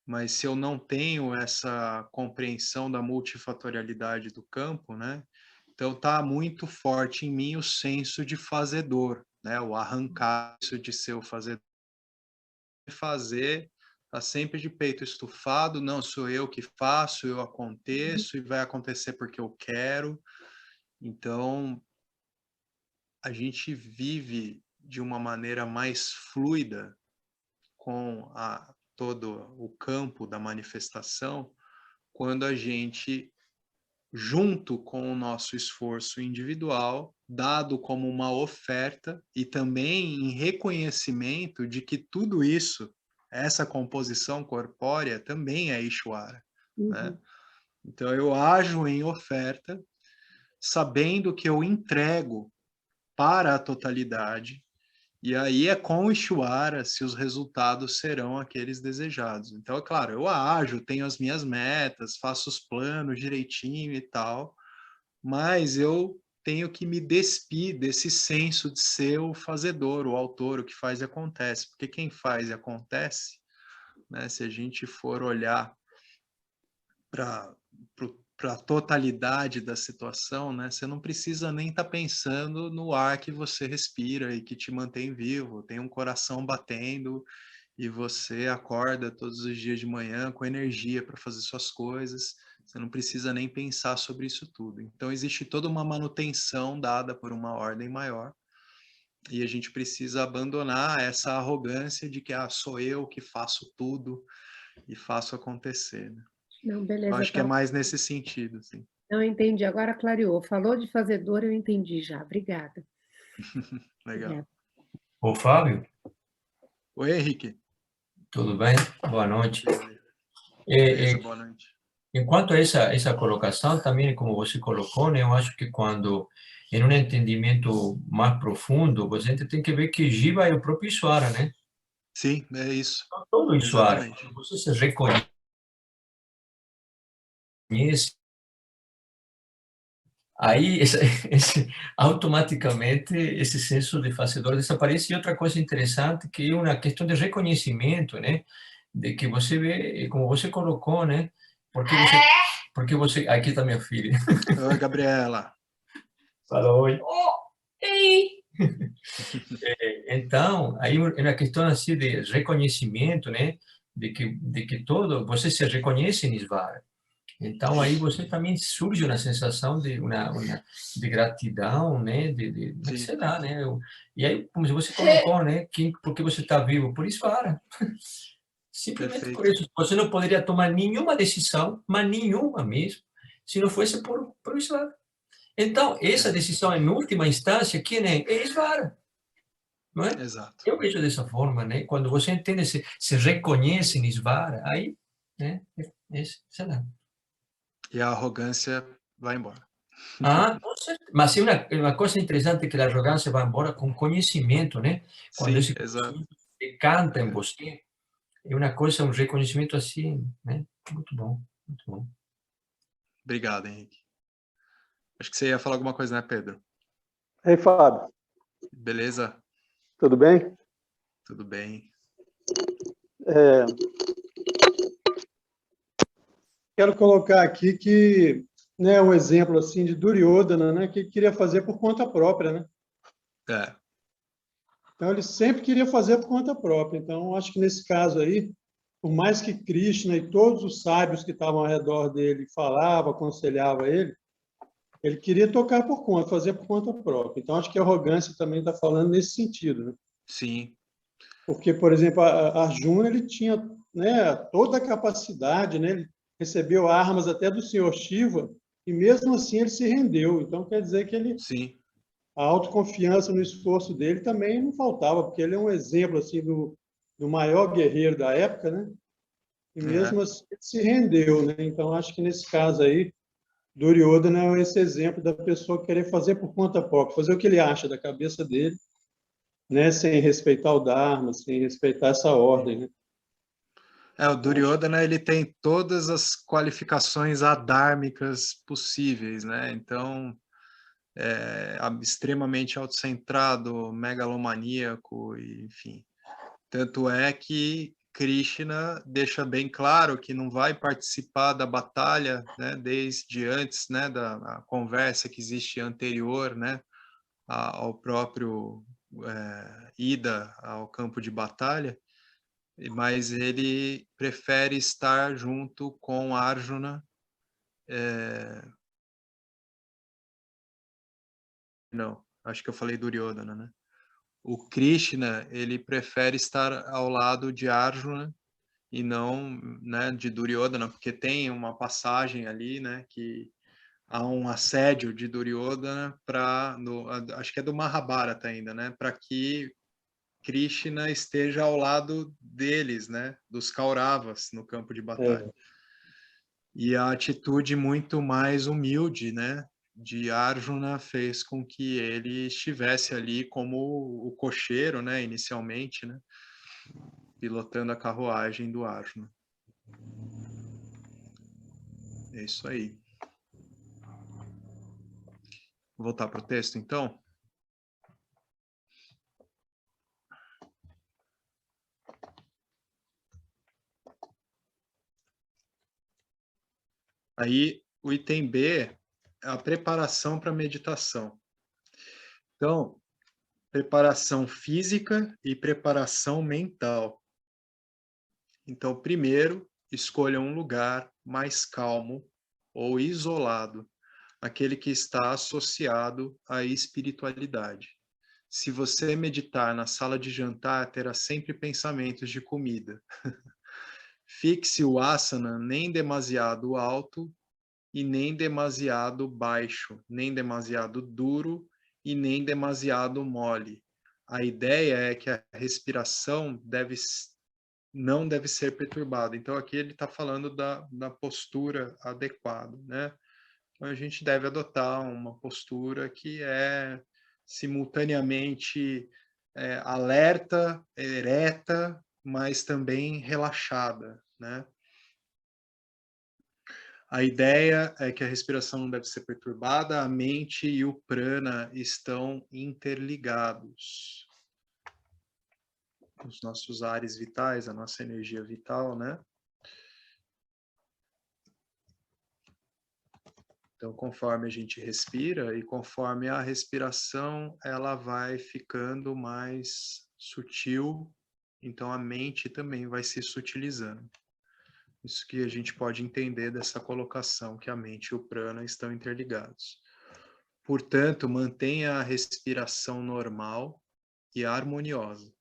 Mas se eu não tenho essa compreensão da multifatorialidade do campo, né, então está muito forte em mim o senso de fazedor, né, o arrancar isso de ser o fazedor, fazer, tá sempre de peito estufado, não sou eu que faço, eu aconteço e vai acontecer porque eu quero. Então, a gente vive de uma maneira mais fluida com todo o campo da manifestação quando a gente, junto com o nosso esforço individual, dado como uma oferta e também em reconhecimento de que tudo isso, essa composição corpórea, também é Ishvara, né? Então, eu ajo em oferta, sabendo que eu entrego para a totalidade, e aí é com o Ishvara se os resultados serão aqueles desejados. Então, é claro, eu ajo, tenho as minhas metas, faço os planos direitinho e tal, mas eu tenho que me despir desse senso de ser o fazedor, o autor, o que faz e acontece. Porque quem faz e acontece, né, se a gente for olhar para a totalidade da situação, né? Você não precisa nem estar pensando no ar que você respira e que te mantém vivo. Tem um coração batendo e você acorda todos os dias de manhã com energia para fazer suas coisas. Você não precisa nem pensar sobre isso tudo. Então, existe toda uma manutenção dada por uma ordem maior. E a gente precisa abandonar essa arrogância de que sou eu que faço tudo e faço acontecer, né? Não, Eu beleza, acho que é tá. mais nesse sentido, assim. Não entendi, agora clareou. Falou de fazedor, eu entendi já. Obrigada. Legal. Obrigada. Ô, Fábio, Oi, Henrique. tudo bem? Boa noite. Beleza, boa noite. Enquanto a essa colocação, também, como você colocou, né, eu acho que quando, em um entendimento mais profundo, você tem que ver que Jiva é o próprio Ishvara, né? Sim, é isso. Todo Ishvara. Exatamente. Você se reconhece, aí automaticamente esse senso de fazedor desaparece. E outra coisa interessante que é uma questão de reconhecimento, né? De que você vê, como você colocou, né? Porque você, aqui está minha filha. Oi, Gabriela. Fala oi. Ei. Então, aí é uma questão assim de reconhecimento, né? De que todo você se reconhece em Svara. Então aí você também surge uma sensação de de gratidão, né? Sei lá, né? E aí, como você colocou, né? Porque você está vivo por Svara. Simplesmente por Perfeito. isso. Você não poderia tomar nenhuma decisão, mas nenhuma mesmo, se não fosse por Svara. Então, essa decisão, em última instância, quem é? É Svara. Não é? Exato. Eu vejo dessa forma, né? Quando você entende, se reconhece em Svara, aí, né? Sei lá. E a arrogância vai embora. Ah, com certeza. Mas sim, uma coisa interessante é que a arrogância vai embora com conhecimento, né? Quando Sim, esse exato. conhecimento decanta em É. você, é uma coisa, um reconhecimento assim, né? Muito bom, muito bom. Obrigado, Henrique. Acho que você ia falar alguma coisa, né, Pedro? Ei, Fábio, Beleza? tudo bem? Tudo bem. É, quero colocar aqui que, né, um exemplo assim de Duryodhana, né, que queria fazer por conta própria, né? É, Então ele sempre queria fazer por conta própria. Então acho que nesse caso aí, por mais que Krishna e todos os sábios que estavam ao redor dele falavam, aconselhavam ele queria tocar por conta, fazer por conta própria. Então acho que a arrogância também está falando nesse sentido, né? sim, Porque, por exemplo, Arjuna ele tinha, né, toda a capacidade, né? Ele recebeu armas até do senhor Shiva e mesmo assim ele se rendeu. Então quer dizer que sim. a autoconfiança no esforço dele também não faltava, porque ele é um exemplo assim do maior guerreiro da época, né? E É. mesmo assim ele se rendeu, né? Então acho que nesse caso aí Duryodhana é esse exemplo da pessoa querer fazer por conta própria, fazer o que ele acha da cabeça dele, né? Sem respeitar o Dharma, sem respeitar essa ordem, né? É, o Então, acho Duryodhana, ele tem todas as qualificações adármicas possíveis, né? Então, extremamente autocentrado, megalomaníaco, e, enfim. Tanto é que Krishna deixa bem claro que não vai participar da batalha, né, desde antes, né, da conversa que existe anterior, né, ao próprio ida ao campo de batalha, mas ele prefere estar junto com Arjuna. Não, acho que eu falei Duryodhana, né? O Krishna, ele prefere estar ao lado de Arjuna e não, né, de Duryodhana, porque tem uma passagem ali, né, que há um assédio de Duryodhana para, acho que é do Mahabharata ainda, né, para que Krishna esteja ao lado deles, né, dos Kauravas no campo de batalha. é, E a atitude muito mais humilde, né, de Arjuna fez com que ele estivesse ali como o cocheiro, né, inicialmente, né, pilotando a carruagem do Arjuna. É isso aí. Vou voltar para o texto, então. Aí, o item B é a preparação para a meditação. Então, preparação física e preparação mental. Então, primeiro, escolha um lugar mais calmo ou isolado, aquele que está associado à espiritualidade. Se você meditar na sala de jantar, terá sempre pensamentos de comida. Fixe o asana nem demasiado alto e nem demasiado baixo, nem demasiado duro e nem demasiado mole. A ideia é que a respiração não deve ser perturbada. Então, aqui ele está falando da postura adequada, né? Então, a gente deve adotar uma postura que é simultaneamente alerta, ereta, mas também relaxada, né? A ideia é que a respiração não deve ser perturbada, a mente e o prana estão interligados. Os nossos ares vitais, a nossa energia vital, né? Então, conforme a gente respira e conforme a respiração, ela vai ficando mais sutil, então a mente também vai se sutilizando. Isso que a gente pode entender dessa colocação, que a mente e o prana estão interligados. Portanto, mantenha a respiração normal e harmoniosa.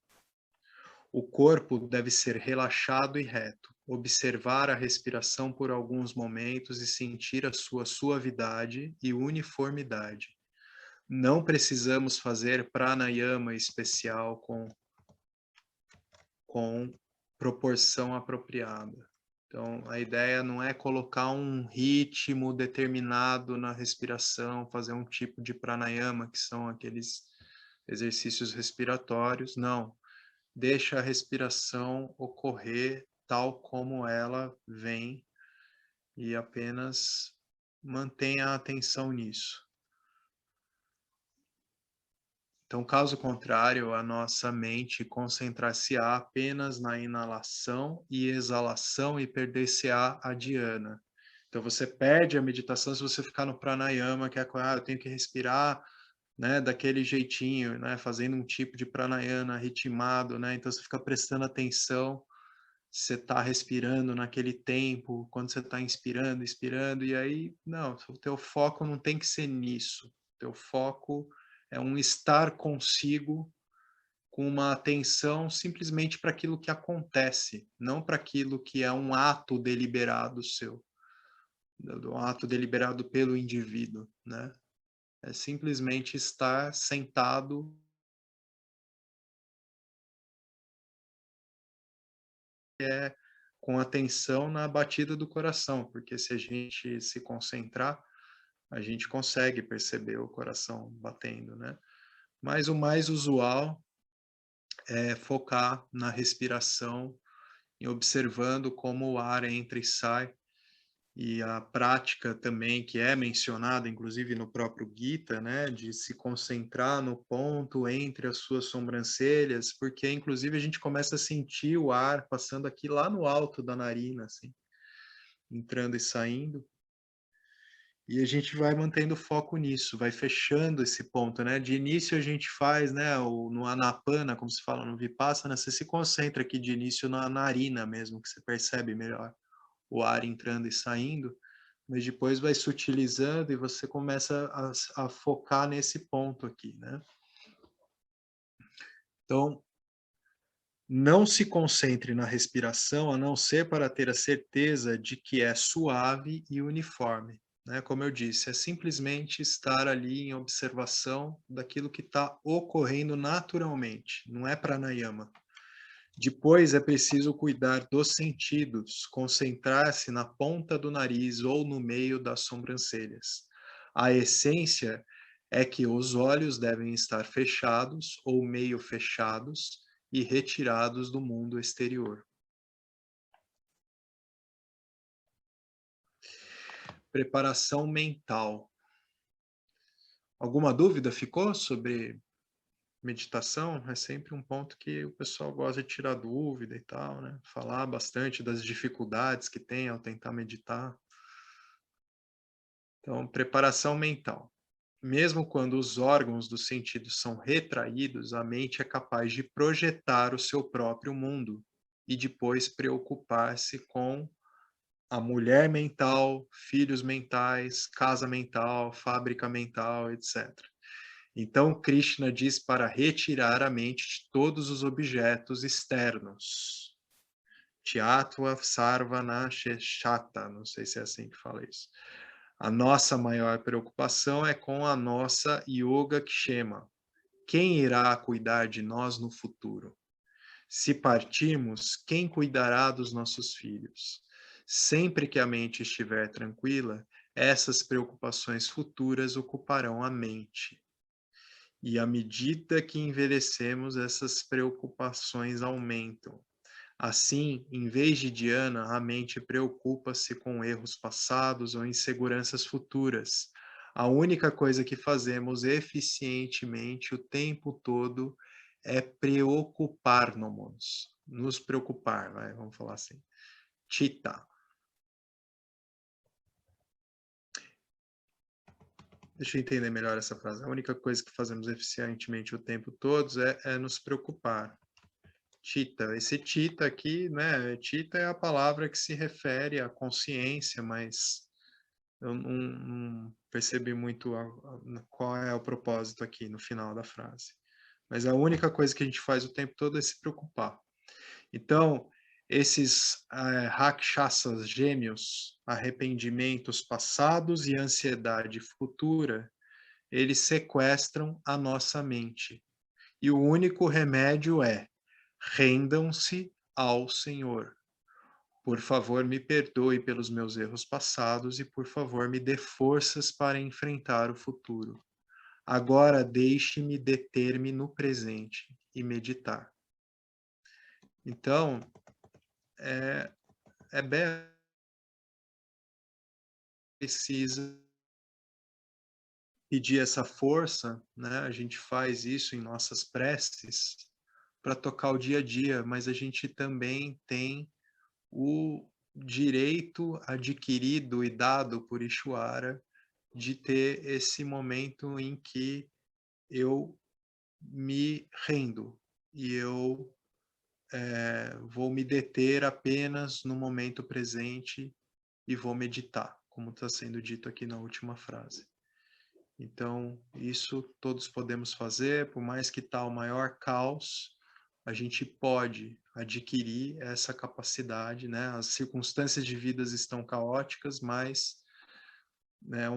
O corpo deve ser relaxado e reto. Observar a respiração por alguns momentos e sentir a sua suavidade e uniformidade. Não precisamos fazer pranayama especial com proporção apropriada. Então, a ideia não é colocar um ritmo determinado na respiração, fazer um tipo de pranayama, que são aqueles exercícios respiratórios, não. Deixa a respiração ocorrer tal como ela vem e apenas mantenha a atenção nisso. Então, caso contrário, a nossa mente concentrar-se-á apenas na inalação e exalação e perder-se-á a dhyana. Então, você perde a meditação se você ficar no pranayama, que é, eu tenho que respirar, né, daquele jeitinho, né, fazendo um tipo de pranayama ritmado, né, então você fica prestando atenção, você está respirando naquele tempo, quando você está inspirando, expirando, e aí, não, o teu foco não tem que ser nisso, o teu foco é um estar consigo com uma atenção simplesmente para aquilo que acontece, não para aquilo que é um ato deliberado seu, um ato deliberado pelo indivíduo, né? É simplesmente estar sentado com atenção na batida do coração, porque se a gente se concentrar, a gente consegue perceber o coração batendo, né? Mas o mais usual é focar na respiração e observando como o ar entra e sai. E a prática também, que é mencionada, inclusive no próprio Gita, né, de se concentrar no ponto entre as suas sobrancelhas, porque inclusive a gente começa a sentir o ar passando aqui lá no alto da narina, assim, entrando e saindo. E a gente vai mantendo foco nisso, vai fechando esse ponto, né? De início a gente faz, né, no Anapana, como se fala no Vipassana, você se concentra aqui de início na narina mesmo, que você percebe melhor o ar entrando e saindo, mas depois vai sutilizando e você começa a focar nesse ponto aqui, né? Então, não se concentre na respiração, a não ser para ter a certeza de que é suave e uniforme. Né? Como eu disse, é simplesmente estar ali em observação daquilo que está ocorrendo naturalmente, não é pranayama. Depois é preciso cuidar dos sentidos, concentrar-se na ponta do nariz ou no meio das sobrancelhas. A essência é que os olhos devem estar fechados ou meio fechados e retirados do mundo exterior. Preparação mental. Alguma dúvida ficou sobre meditação? É sempre um ponto que o pessoal gosta de tirar dúvida e tal, né? Falar bastante das dificuldades que tem ao tentar meditar. Então, preparação mental. Mesmo quando os órgãos dos sentidos são retraídos, a mente é capaz de projetar o seu próprio mundo e depois preocupar-se com a mulher mental, filhos mentais, casa mental, fábrica mental, etc. Então, Krishna diz para retirar a mente de todos os objetos externos. Tyatva sarvana sheshata, não sei se é assim que fala isso. A nossa maior preocupação é com a nossa Yogakshema. Quem irá cuidar de nós no futuro? Se partirmos, quem cuidará dos nossos filhos? Sempre que a mente estiver tranquila, essas preocupações futuras ocuparão a mente. E à medida que envelhecemos, essas preocupações aumentam. Assim, em vez de dhyana, a mente preocupa-se com erros passados ou inseguranças futuras. A única coisa que fazemos eficientemente o tempo todo é preocupar-nos, nos preocupar, vamos falar assim. Chitta. Deixa eu entender melhor essa frase. A única coisa que fazemos eficientemente o tempo todo é nos preocupar. Chitta. Esse chitta aqui, né? Chitta é a palavra que se refere à consciência, mas eu não percebi muito qual é o propósito aqui no final da frase. Mas a única coisa que a gente faz o tempo todo é se preocupar. Então, esses rakshasas gêmeos, arrependimentos passados e ansiedade futura, eles sequestram a nossa mente. E o único remédio é rendam-se ao Senhor. Por favor, me perdoe pelos meus erros passados e, por favor, me dê forças para enfrentar o futuro. Agora, deixe-me deter-me no presente e meditar. Então, é bem precisa pedir essa força, né? A gente faz isso em nossas preces para tocar o dia a dia, mas a gente também tem o direito adquirido e dado por Ishwara de ter esse momento em que eu me rendo e eu vou me deter apenas no momento presente e vou meditar, como está sendo dito aqui na última frase. Então, isso todos podemos fazer, por mais que está o maior caos, a gente pode adquirir essa capacidade, né? As circunstâncias de vida estão caóticas, mas é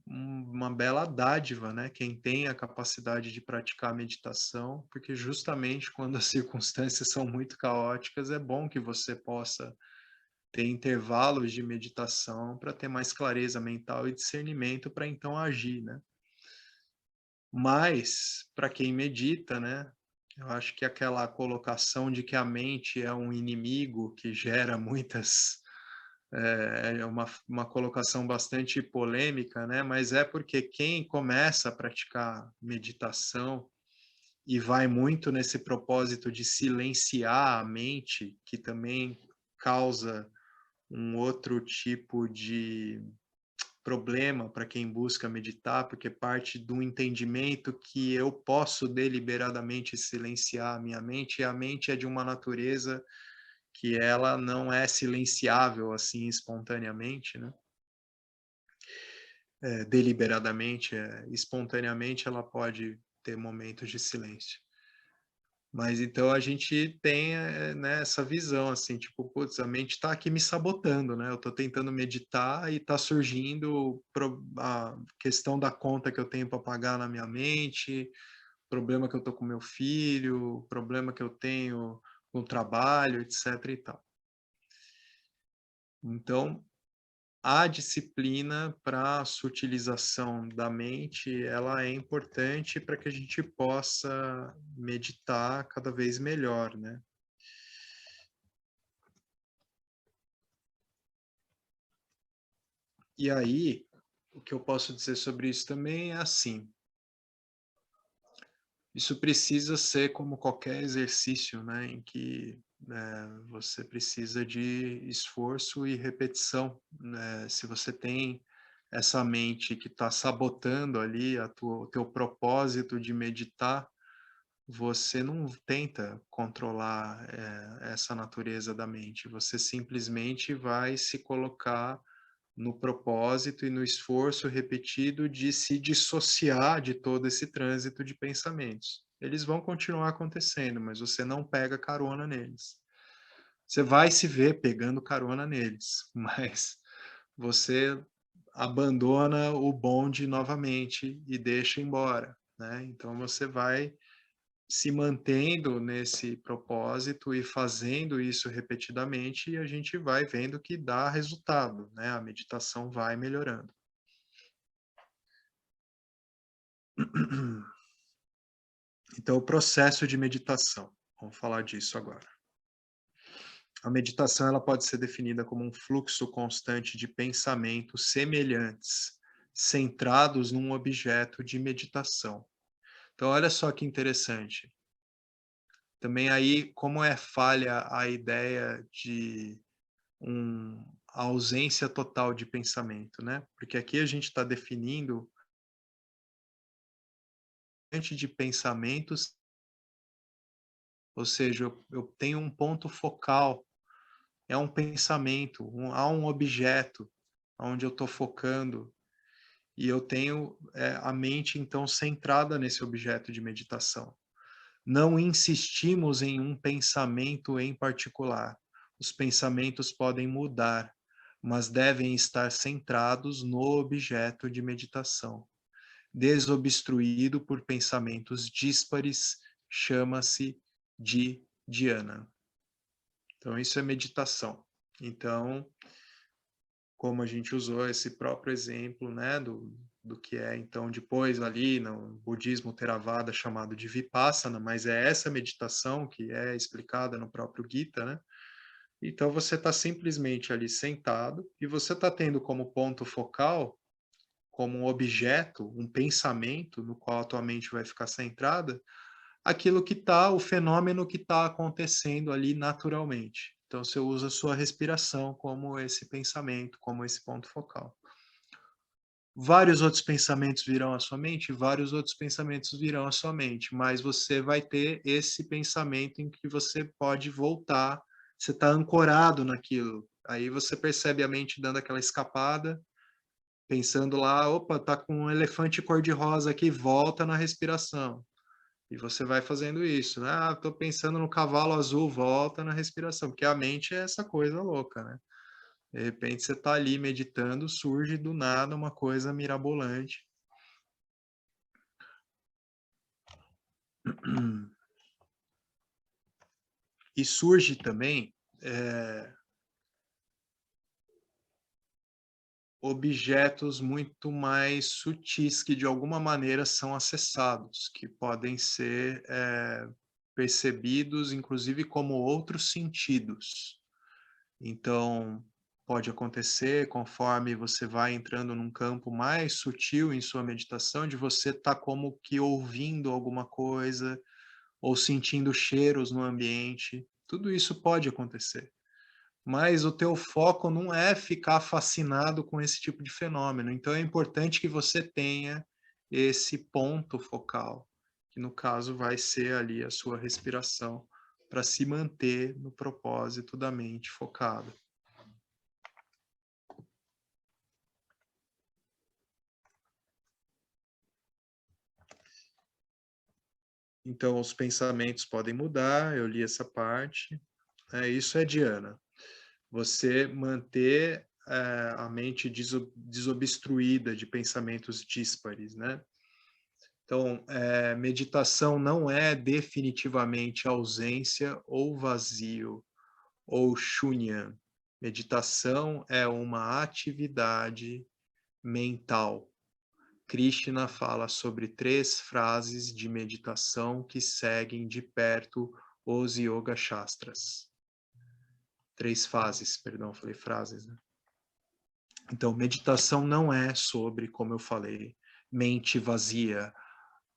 uma bela dádiva, né? Quem tem a capacidade de praticar a meditação, porque justamente quando as circunstâncias são muito caóticas, é bom que você possa ter intervalos de meditação para ter mais clareza mental e discernimento para então agir, né? Mas, para quem medita, né, eu acho que aquela colocação de que a mente é um inimigo que gera muitas. É uma colocação bastante polêmica, né? Mas é porque quem começa a praticar meditação e vai muito nesse propósito de silenciar a mente, que também causa um outro tipo de problema para quem busca meditar, porque parte do entendimento que eu posso deliberadamente silenciar a minha mente, e a mente é de uma natureza que ela não é silenciável assim espontaneamente, né? Deliberadamente, espontaneamente ela pode ter momentos de silêncio. Mas então a gente tem né, essa visão, assim, tipo, putz, a mente está aqui me sabotando, né? Eu estou tentando meditar e está surgindo a questão da conta que eu tenho para pagar na minha mente, problema que eu estou com meu filho, problema que eu tenho no trabalho, etc. e tal. Então, a disciplina para a sutilização da mente, ela é importante para que a gente possa meditar cada vez melhor, né? E aí, o que eu posso dizer sobre isso também é assim, isso precisa ser como qualquer exercício, né, em que você precisa de esforço e repetição, né? Se você tem essa mente que está sabotando ali o teu propósito de meditar, você não tenta controlar essa natureza da mente, você simplesmente vai se colocar no propósito e no esforço repetido de se dissociar de todo esse trânsito de pensamentos. Eles vão continuar acontecendo, mas você não pega carona neles. Você vai se ver pegando carona neles, mas você abandona o bonde novamente e deixa embora, né? Então você vai se mantendo nesse propósito e fazendo isso repetidamente, e a gente vai vendo que dá resultado, né? A meditação vai melhorando. Então, o processo de meditação. Vamos falar disso agora. A meditação ela pode ser definida como um fluxo constante de pensamentos semelhantes, centrados num objeto de meditação. Então, olha só que interessante. Também aí, como é falha a ideia de a ausência total de pensamento, né? Porque aqui a gente está definindo de pensamentos, ou seja, eu tenho um ponto focal, é um pensamento, há um objeto onde eu estou focando e eu tenho a mente então centrada nesse objeto de meditação. Não insistimos em um pensamento em particular. Os pensamentos podem mudar, mas devem estar centrados no objeto de meditação. Desobstruído por pensamentos díspares, chama-se de dhyana. Então, isso é meditação. Então, como a gente usou esse próprio exemplo, né, do que é, então, depois ali no budismo Theravada chamado de Vipassana, mas é essa meditação que é explicada no próprio Gita, né? Então, você está simplesmente ali sentado e você está tendo como ponto focal, como um objeto, um pensamento no qual a tua mente vai ficar centrada, aquilo que está, o fenômeno que está acontecendo ali naturalmente. Então, você usa a sua respiração como esse pensamento, como esse ponto focal. Vários outros pensamentos virão à sua mente, vários outros pensamentos virão à sua mente, mas você vai ter esse pensamento em que você pode voltar, você está ancorado naquilo. Aí você percebe a mente dando aquela escapada, pensando lá, opa, tá com um elefante cor-de-rosa aqui, volta na respiração. E você vai fazendo isso, né? Ah, tô pensando no cavalo azul, volta na respiração, porque a mente é essa coisa louca, né? De repente você está ali meditando, surge do nada uma coisa mirabolante. E surge também objetos muito mais sutis que de alguma maneira são acessados, que podem ser percebidos, inclusive como outros sentidos. Então, pode acontecer, conforme você vai entrando num campo mais sutil em sua meditação, de você estar como que ouvindo alguma coisa, ou sentindo cheiros no ambiente. Tudo isso pode acontecer. Mas o teu foco não é ficar fascinado com esse tipo de fenômeno. Então, é importante que você tenha esse ponto focal, que no caso vai ser ali a sua respiração, para se manter no propósito da mente focada. Então, os pensamentos podem mudar, eu li essa parte. Isso é dhyana. Você manter a mente desobstruída de pensamentos díspares, né? Então, meditação não é definitivamente ausência ou vazio, ou shunya. Meditação é uma atividade mental. Krishna fala sobre 3 frases de meditação que seguem de perto os Yoga Shastras. 3 fases, perdão, falei frases, né? Então, meditação não é sobre, como eu falei, mente vazia,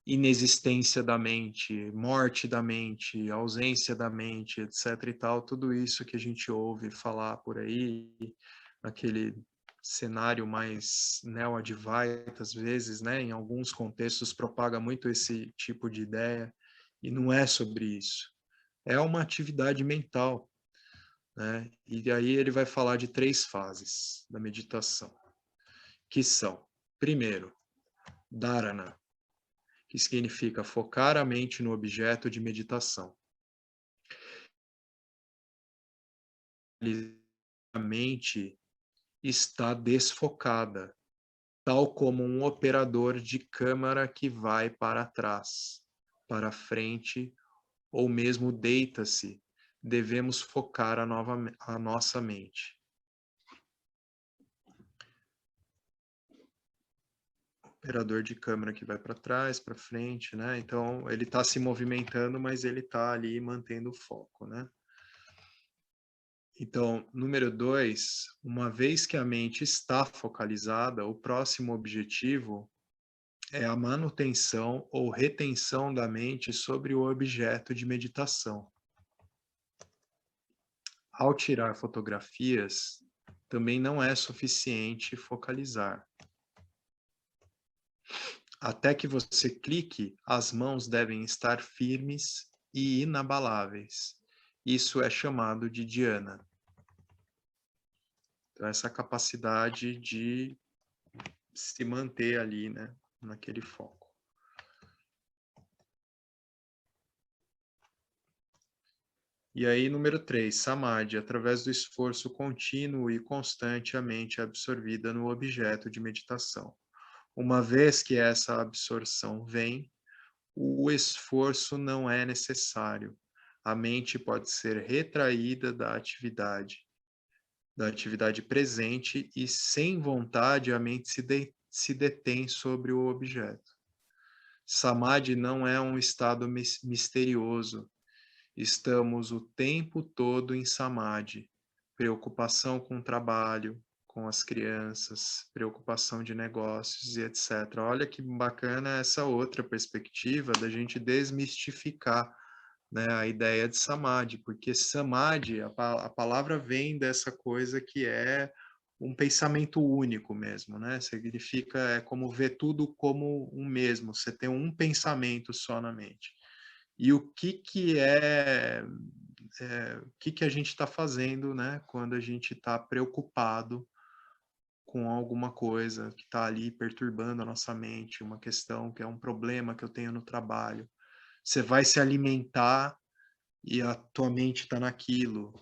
inexistência da mente, morte da mente, ausência da mente, etc e tal, tudo isso que a gente ouve falar por aí, naquele cenário mais neo-advaita, às vezes, né, em alguns contextos propaga muito esse tipo de ideia, e não é sobre isso. É uma atividade mental, né? E aí ele vai falar de 3 fases da meditação, que são, primeiro, dharana, que significa focar a mente no objeto de meditação. A mente está desfocada, tal como um operador de câmara que vai para trás, para frente, ou mesmo deita-se. Devemos focar a nossa mente. Operador de câmera que vai para trás, para frente, né? Então, ele está se movimentando, mas ele está ali mantendo o foco, né? Então, número 2, uma vez que a mente está focalizada, o próximo objetivo é a manutenção ou retenção da mente sobre o objeto de meditação. Ao tirar fotografias, também não é suficiente focalizar. Até que você clique, as mãos devem estar firmes e inabaláveis. Isso é chamado de dhyana. Então, essa capacidade de se manter ali, né, naquele foco. E aí, número 3, samadhi. Através do esforço contínuo e constante, a mente é absorvida no objeto de meditação. Uma vez que essa absorção vem, o esforço não é necessário. A mente pode ser retraída da atividade. da atividade presente e sem vontade a mente se detém sobre o objeto. Samadhi não é um estado misterioso. Estamos o tempo todo em samadhi. Preocupação com o trabalho, com as crianças, preocupação de negócios e etc. Olha que bacana essa outra perspectiva da gente desmistificar, né, a ideia de samadhi, porque samadhi, a palavra vem dessa coisa que é um pensamento único mesmo, né? Significa, é como ver tudo como um mesmo, você tem um pensamento só na mente. E o que a gente está fazendo, né, quando a gente está preocupado com alguma coisa que está ali perturbando a nossa mente, uma questão que é um problema que eu tenho no trabalho. Você vai se alimentar e a tua mente está naquilo.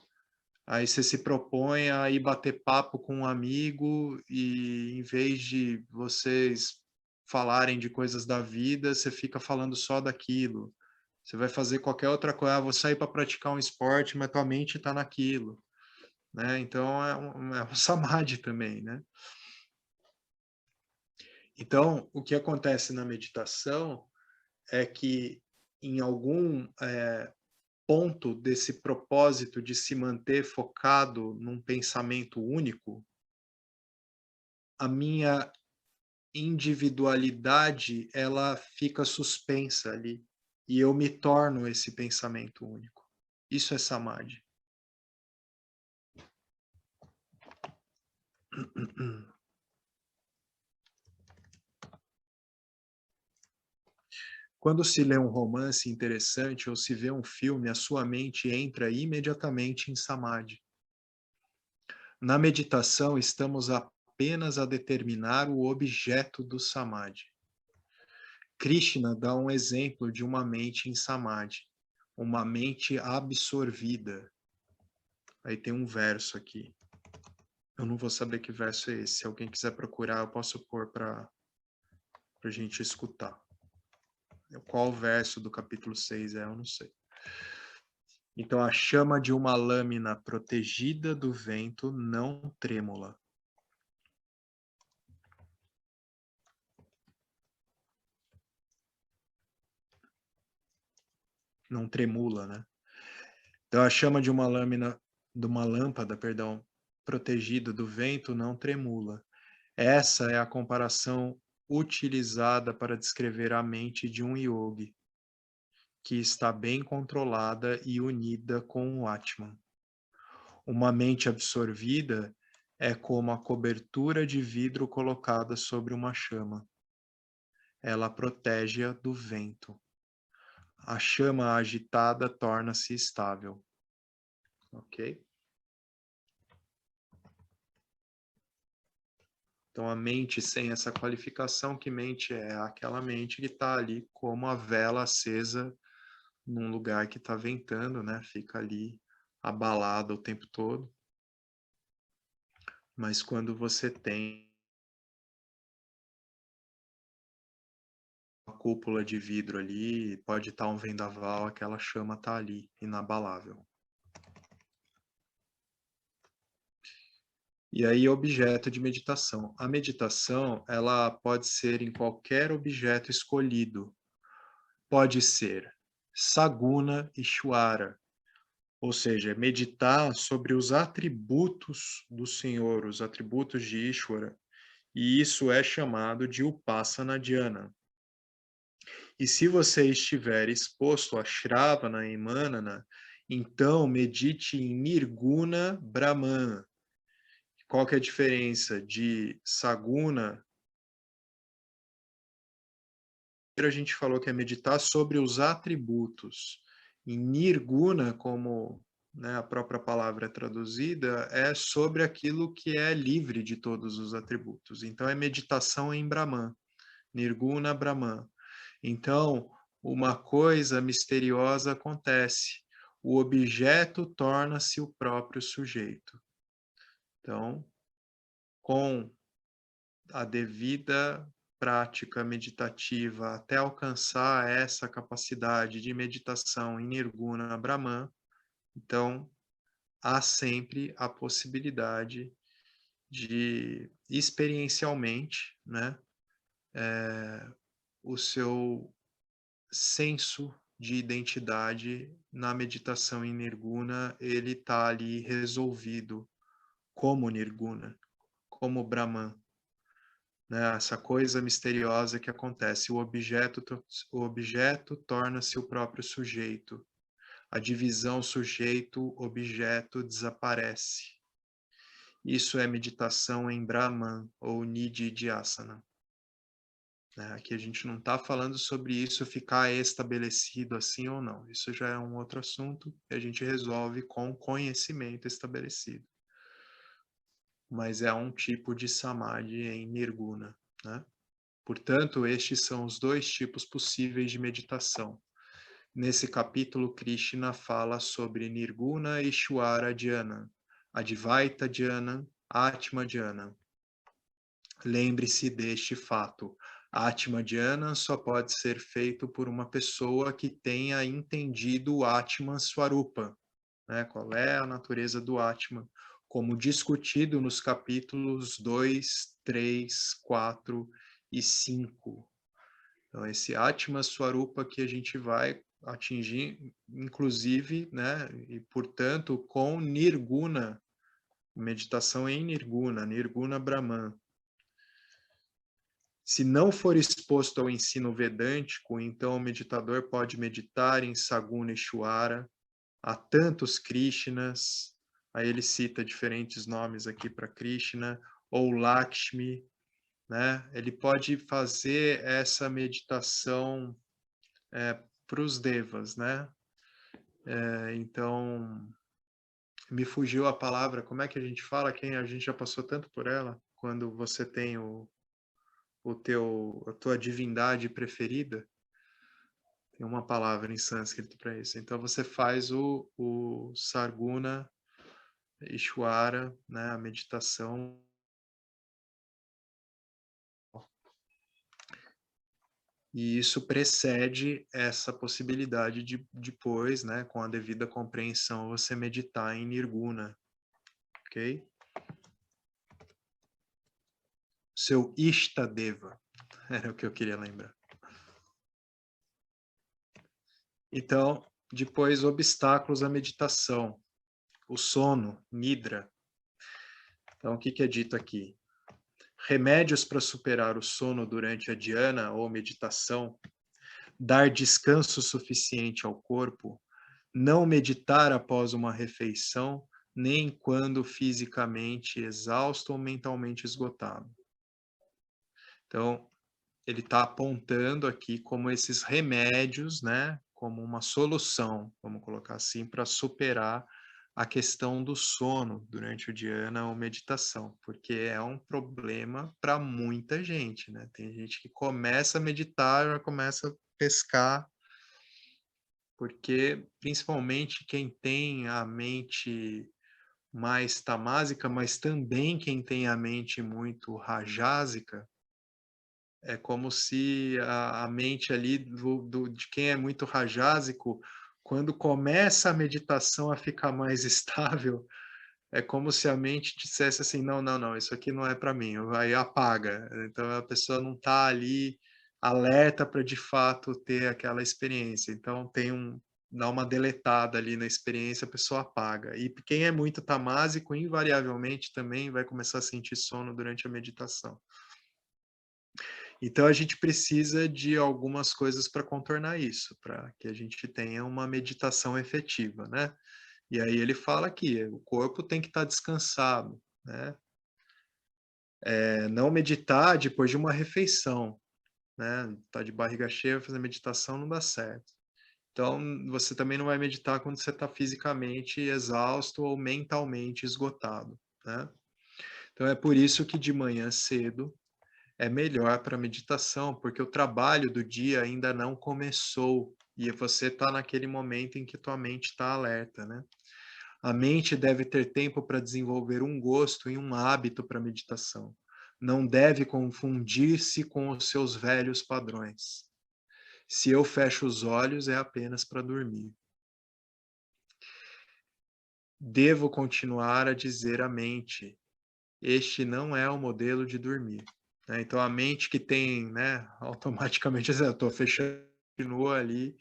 Aí você se propõe a ir bater papo com um amigo e em vez de vocês falarem de coisas da vida, você fica falando só daquilo. Você vai fazer qualquer outra coisa, vou sair para praticar um esporte, mas tua mente está naquilo, né? Então é um samadhi também, né? Então, o que acontece na meditação é que em algum ponto desse propósito de se manter focado num pensamento único, a minha individualidade ela fica suspensa ali e eu me torno esse pensamento único. Isso é samadhi. Quando se lê um romance interessante ou se vê um filme, a sua mente entra imediatamente em samadhi. Na meditação, estamos apenas a determinar o objeto do samadhi. Krishna dá um exemplo de uma mente em samadhi, uma mente absorvida. Aí tem um verso aqui. Eu não vou saber que verso é esse. Se alguém quiser procurar, eu posso pôr para a gente escutar. Qual verso do capítulo 6 é, eu não sei. Então, a chama de uma lâmina protegida do vento não trêmula. Não tremula, né? Então, a chama de uma lâmpada, protegida do vento não tremula. Essa é a comparação utilizada para descrever a mente de um yogi, que está bem controlada e unida com o Atman. Uma mente absorvida é como a cobertura de vidro colocada sobre uma chama. Ela protege-a do vento. A chama agitada torna-se estável. Ok? Então, a mente sem essa qualificação, que mente é? Aquela mente que está ali como a vela acesa num lugar que está ventando, né? Fica ali abalada o tempo todo. Mas quando você tem uma cúpula de vidro ali, pode estar um vendaval, aquela chama está ali, inabalável. E aí, objeto de meditação. A meditação, ela pode ser em qualquer objeto escolhido. Pode ser Saguna Ishwara, ou seja, meditar sobre os atributos do Senhor, os atributos de Ishwara, e isso é chamado de Upasana Dhyana. E se você estiver exposto a Shravana e Manana, então medite em Nirguna Brahman. Qual que é a diferença de Saguna? A gente falou que é meditar sobre os atributos. E Nirguna, como, né, a própria palavra é traduzida, é sobre aquilo que é livre de todos os atributos. Então é meditação em Brahman, Nirguna Brahman. Então, uma coisa misteriosa acontece. O objeto torna-se o próprio sujeito. Então, com a devida prática meditativa até alcançar essa capacidade de meditação em Nirguna Brahman, então há sempre a possibilidade de, experiencialmente, né, o seu senso de identidade na meditação em Nirguna, ele está ali resolvido como Nirguna, como Brahman, né? Essa coisa misteriosa que acontece, o objeto torna-se o próprio sujeito, a divisão sujeito-objeto desaparece. Isso é meditação em Brahman ou Nididhyasana. Aqui a gente não está falando sobre isso ficar estabelecido assim ou não. Isso já é um outro assunto que a gente resolve com conhecimento estabelecido. Mas é um tipo de samadhi em Nirguna, né? Portanto, estes são os dois tipos possíveis de meditação. Nesse capítulo, Krishna fala sobre Nirguna e Ishvara Dhyana, Advaita Dhyana, Atma Dhyana. Lembre-se deste fato. Atma Dhyana só pode ser feito por uma pessoa que tenha entendido o Atman Swarupa, né? Qual é a natureza do Atman, como discutido nos capítulos 2, 3, 4 e 5. Então, esse Atma Swarupa que a gente vai atingir, inclusive, né? E, portanto, com Nirguna, meditação em Nirguna, Nirguna Brahman. Se não for exposto ao ensino vedântico, então o meditador pode meditar em Saguna Ishvara. Há tantos Krishnas, aí ele cita diferentes nomes aqui para Krishna, ou Lakshmi, né? Ele pode fazer essa meditação para os devas, né? Então, me fugiu a palavra, como é que a gente fala? Quem a gente já passou tanto por ela? Quando você tem a tua divindade preferida, tem uma palavra em sânscrito para isso. Então você faz o Sarguna Ishvara, né, a meditação. E isso precede essa possibilidade de depois, né, com a devida compreensão, você meditar em Nirguna, ok? Seu Ishtadeva, era o que eu queria lembrar. Então, depois, obstáculos à meditação. O sono, Nidra. Então, o que é dito aqui? Remédios para superar o sono durante a dhyana ou meditação, dar descanso suficiente ao corpo, não meditar após uma refeição, nem quando fisicamente exausto ou mentalmente esgotado. Então, ele está apontando aqui como esses remédios, né, como uma solução, vamos colocar assim, para superar a questão do sono durante o dhyana ou meditação, porque é um problema para muita gente, né? Tem gente que começa a meditar, já começa a pescar, porque principalmente quem tem a mente mais tamásica, mas também quem tem a mente muito rajásica, é como se a mente ali de quem é muito rajásico, quando começa a meditação a ficar mais estável, é como se a mente dissesse assim, não, não, não, isso aqui não é para mim, aí apaga. Então a pessoa não está ali alerta para de fato ter aquela experiência. Então dá uma deletada ali na experiência, a pessoa apaga. E quem é muito tamásico, invariavelmente também vai começar a sentir sono durante a meditação. Então, a gente precisa de algumas coisas para contornar isso, para que a gente tenha uma meditação efetiva, né? E aí ele fala aqui, o corpo tem que estar descansado, né? Não meditar depois de uma refeição, né? Tá de barriga cheia, fazer meditação não dá certo. Então, você também não vai meditar quando você está fisicamente exausto ou mentalmente esgotado, né? Então, é por isso que de manhã cedo é melhor para meditação, porque o trabalho do dia ainda não começou e você está naquele momento em que tua mente está alerta, né? A mente deve ter tempo para desenvolver um gosto e um hábito para meditação. Não deve confundir-se com os seus velhos padrões. Se eu fecho os olhos, é apenas para dormir. devo continuar a dizer à mente, este não é o modelo de dormir. Né? Então, a mente que tem, né, automaticamente, eu estou fechando, continua ali,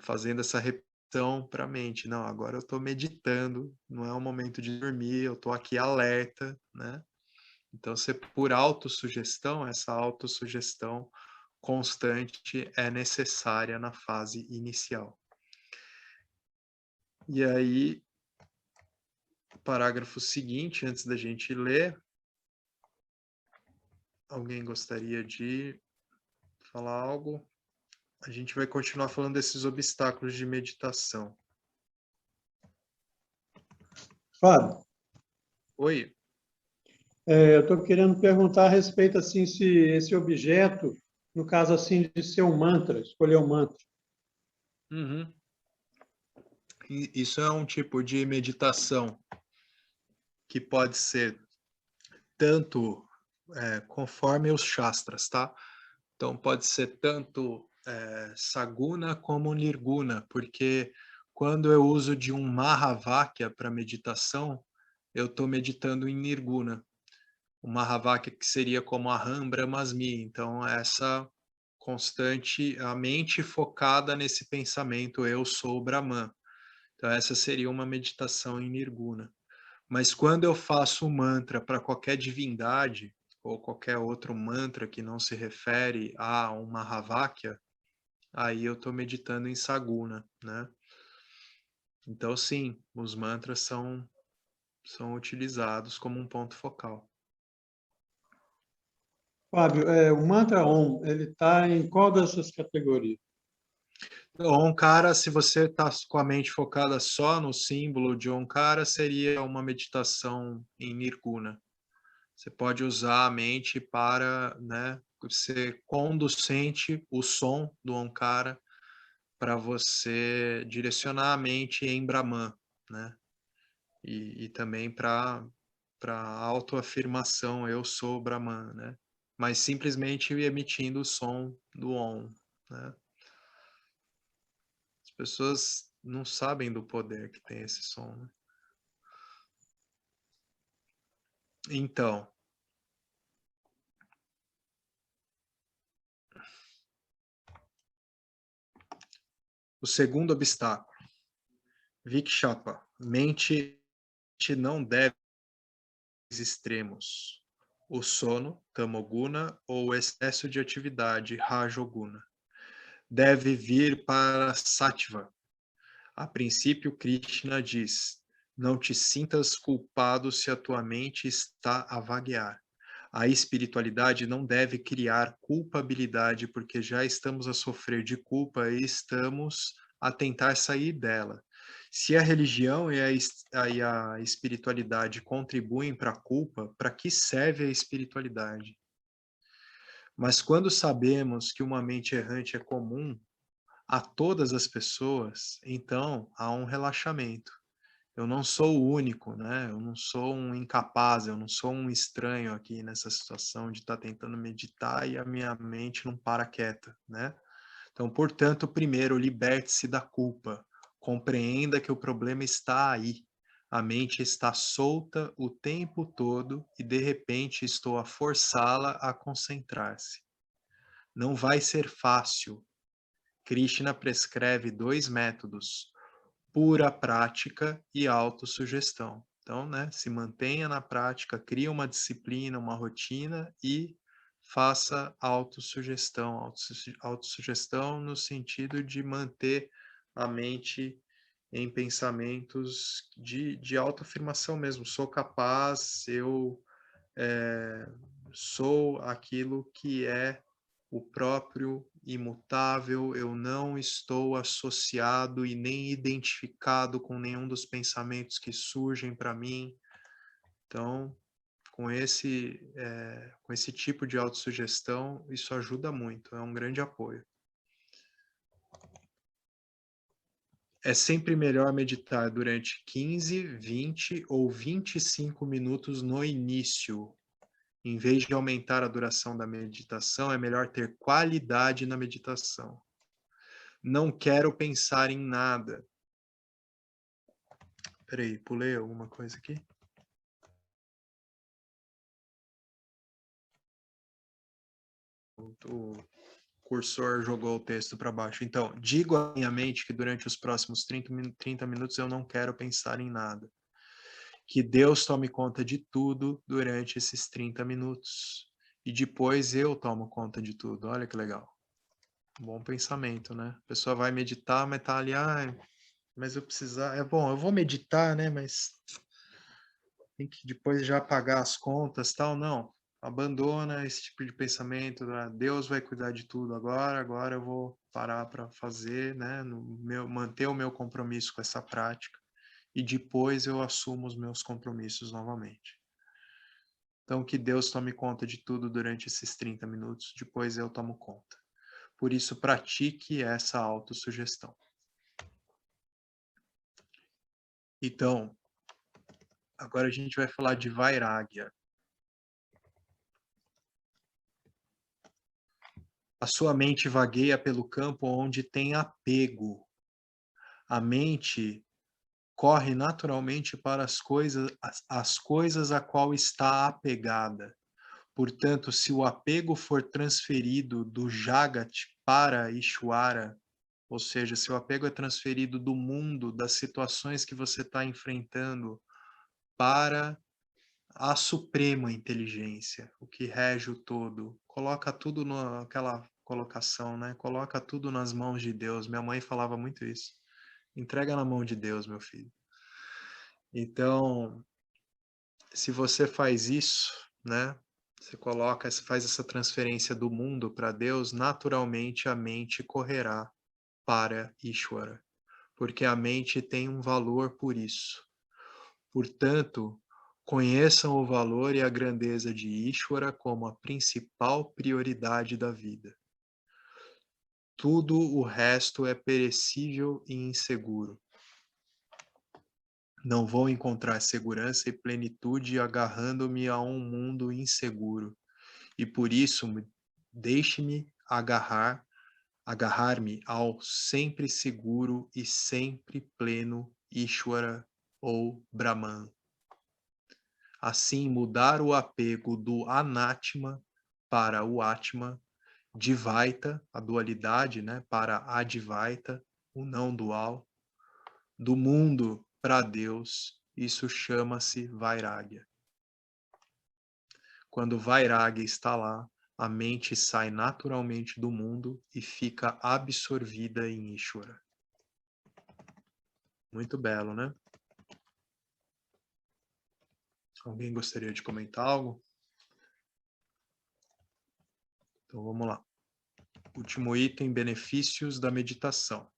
fazendo essa repetição para a mente. Não, agora eu estou meditando, não é o momento de dormir, eu estou aqui alerta, né? Então, por autossugestão, essa autossugestão constante é necessária na fase inicial. E aí, parágrafo seguinte, antes da gente ler, alguém gostaria de falar algo? A gente vai continuar falando desses obstáculos de meditação. Fábio, Oi? eu estou querendo perguntar a respeito, assim, se esse objeto, no caso, assim, de ser um mantra, escolher um mantra. Uhum. Isso é um tipo de meditação que pode ser tanto conforme os shastras, tá? Então pode ser tanto saguna como nirguna, porque quando eu uso de um mahavakya para meditação, eu estou meditando em nirguna. O mahavakya que seria como aham brahmasmi. Então essa constante, a mente focada nesse pensamento, eu sou o Brahman. Então essa seria uma meditação em nirguna. Mas quando eu faço um mantra para qualquer divindade, ou qualquer outro mantra que não se refere a um Mahavakya, aí eu estou meditando em Saguna, né? Então, sim, os mantras são utilizados como um ponto focal. Fábio, o mantra Om, ele está em qual dessas categorias? Onkara, se você está com a mente focada só no símbolo de Onkara, seria uma meditação em Nirguna. Você pode usar a mente para, né, ser conducente o som do Onkara para você direcionar a mente em Brahman, né? E também para a autoafirmação, eu sou Brahman, né? Mas simplesmente emitindo o som do Om, né? As pessoas não sabem do poder que tem esse som, né? Então, o segundo obstáculo, Vikshapa, mente não deve extremos, o sono, tamoguna, ou o excesso de atividade, rajoguna. Deve vir para sattva. A princípio, Krishna diz, não te sintas culpado se a tua mente está a vaguear. A espiritualidade não deve criar culpabilidade, porque já estamos a sofrer de culpa e estamos a tentar sair dela. Se a religião e a espiritualidade contribuem para a culpa, para que serve a espiritualidade? Mas quando sabemos que uma mente errante é comum a todas as pessoas, então há um relaxamento. Eu não sou o único, né? Eu não sou um incapaz, eu não sou um estranho aqui nessa situação de estar tentando meditar e a minha mente não para quieta, né? Então, portanto, primeiro, liberte-se da culpa. Compreenda que o problema está aí. A mente está solta o tempo todo e, de repente, estou a forçá-la a concentrar-se. Não vai ser fácil. Krishna prescreve 2 métodos, pura prática e autossugestão. Então, né, se mantenha na prática, cria uma disciplina, uma rotina e faça autossugestão. Autossugestão no sentido de manter a mente em pensamentos de autoafirmação mesmo. Sou capaz, eu sou aquilo que é o próprio imutável, eu não estou associado e nem identificado com nenhum dos pensamentos que surgem para mim. Então, com esse tipo de autossugestão, isso ajuda muito, é um grande apoio. É sempre melhor meditar durante 15, 20 ou 25 minutos no início. Em vez de aumentar a duração da meditação, é melhor ter qualidade na meditação. Não quero pensar em nada. Peraí, pulei alguma coisa aqui? O cursor jogou o texto para baixo. Então, digo à minha mente que durante os próximos 30 minutos eu não quero pensar em nada. Que Deus tome conta de tudo durante esses 30 minutos. E depois eu tomo conta de tudo. Olha que legal. Bom pensamento, né? A pessoa vai meditar, mas tá ali, mas eu precisar... É bom, eu vou meditar, né? Mas tem que depois já pagar as contas, tal. Não. Abandona esse tipo de pensamento, né? Deus vai cuidar de tudo agora eu vou parar para fazer, né? Manter o meu compromisso com essa prática e depois eu assumo os meus compromissos novamente. Então, que Deus tome conta de tudo durante esses 30 minutos, depois eu tomo conta. Por isso, pratique essa autossugestão. Então, agora a gente vai falar de Vairagya. A sua mente vagueia pelo campo onde tem apego. A mente corre naturalmente para as coisas a qual está apegada. Portanto, se o apego for transferido do Jagat para Ishvara, ou seja, se o apego é transferido do mundo, das situações que você está enfrentando, para a suprema inteligência, o que rege o todo, coloca tudo naquela colocação, né? Coloca tudo nas mãos de Deus. Minha mãe falava muito isso. Entrega na mão de Deus, meu filho. Então, se você faz isso, né? Você faz essa transferência do mundo para Deus, naturalmente a mente correrá para Ishvara, porque a mente tem um valor por isso. Portanto, conheçam o valor e a grandeza de Ishvara como a principal prioridade da vida. Tudo o resto é perecível e inseguro. Não vou encontrar segurança e plenitude agarrando-me a um mundo inseguro. E por isso, deixe-me agarrar-me ao sempre seguro e sempre pleno Ishvara ou Brahman. Assim, mudar o apego do Anatma para o Atma, Dvaita, a dualidade, né, para Advaita, o não dual, do mundo para Deus, isso chama-se Vairagya. Quando Vairagya está lá, a mente sai naturalmente do mundo e fica absorvida em Ishvara. Muito belo, né? Alguém gostaria de comentar algo? Então vamos lá. Último item, benefícios da meditação.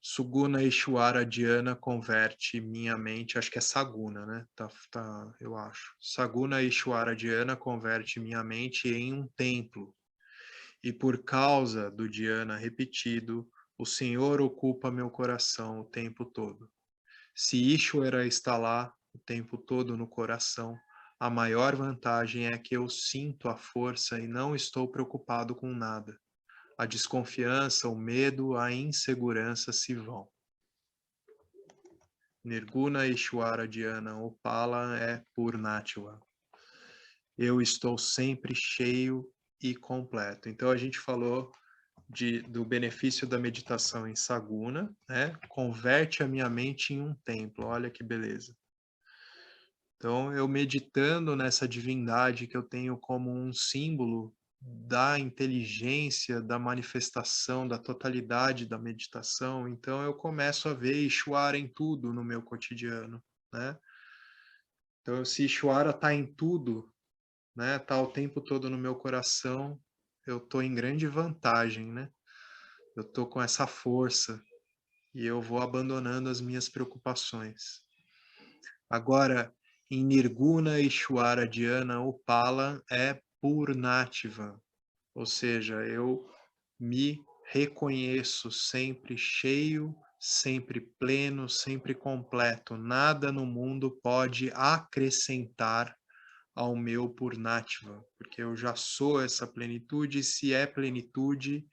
Suguna Ishvara Dhyana converte minha mente, acho que é Saguna, né? Eu acho. Saguna Ishvara Dhyana converte minha mente em um templo. E por causa do Dhyana repetido, o Senhor ocupa meu coração o tempo todo. Se Ishvara está lá o tempo todo no coração, a maior vantagem é que eu sinto a força e não estou preocupado com nada. A desconfiança, o medo, a insegurança se vão. Nirguna Ishvara Dhyana Upala é Purnativa. Eu estou sempre cheio e completo. Então a gente falou do benefício da meditação em Saguna, né? Converte a minha mente em um templo. Olha que beleza. Então, eu meditando nessa divindade que eu tenho como um símbolo da inteligência, da manifestação, da totalidade da meditação, então eu começo a ver Ishvara em tudo no meu cotidiano, né? Então, se Ishvara está em tudo, né? Está o tempo todo no meu coração, eu estou em grande vantagem, né? Eu estou com essa força e eu vou abandonando as minhas preocupações. Agora, em Nirguna Ishvara Dhyana Upala é Purnativa, ou seja, eu me reconheço sempre cheio, sempre pleno, sempre completo. Nada no mundo pode acrescentar ao meu Purnativa, porque eu já sou essa plenitude, e se é plenitude,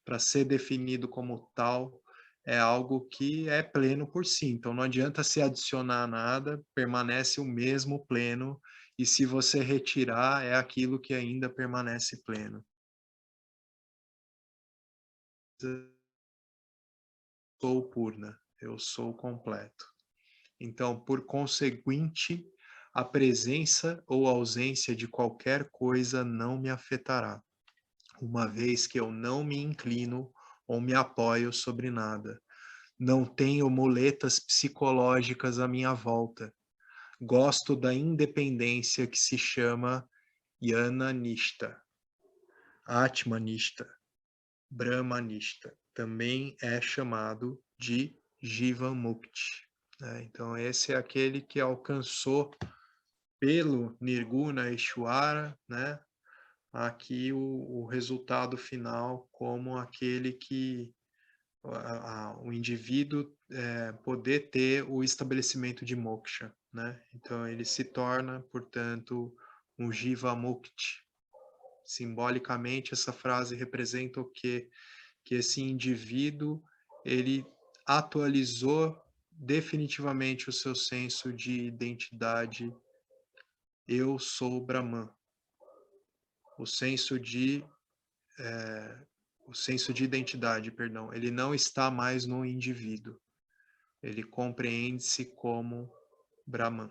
para ser definido como tal, é algo que é pleno por si. Então, não adianta se adicionar nada, permanece o mesmo pleno, e se você retirar, é aquilo que ainda permanece pleno. Sou Purna, eu sou completo. Então, por conseguinte, a presença ou ausência de qualquer coisa não me afetará, uma vez que eu não me inclino ou me apoio sobre nada. Não tenho muletas psicológicas à minha volta. Gosto da independência que se chama Jnanishta, Atmanishta, Brahmanishta. Também é chamado de Jivamukti. Então, esse é aquele que alcançou pelo Nirguna Ishvara, né? Aqui o resultado final como aquele que o indivíduo poder ter o estabelecimento de moksha, né? Então ele se torna, portanto, um Jiva Mukti. Simbolicamente, essa frase representa o quê? Que esse indivíduo, ele atualizou definitivamente o seu senso de identidade. Eu sou Brahman. O senso de identidade, perdão, ele não está mais no indivíduo. Ele compreende-se como Brahman.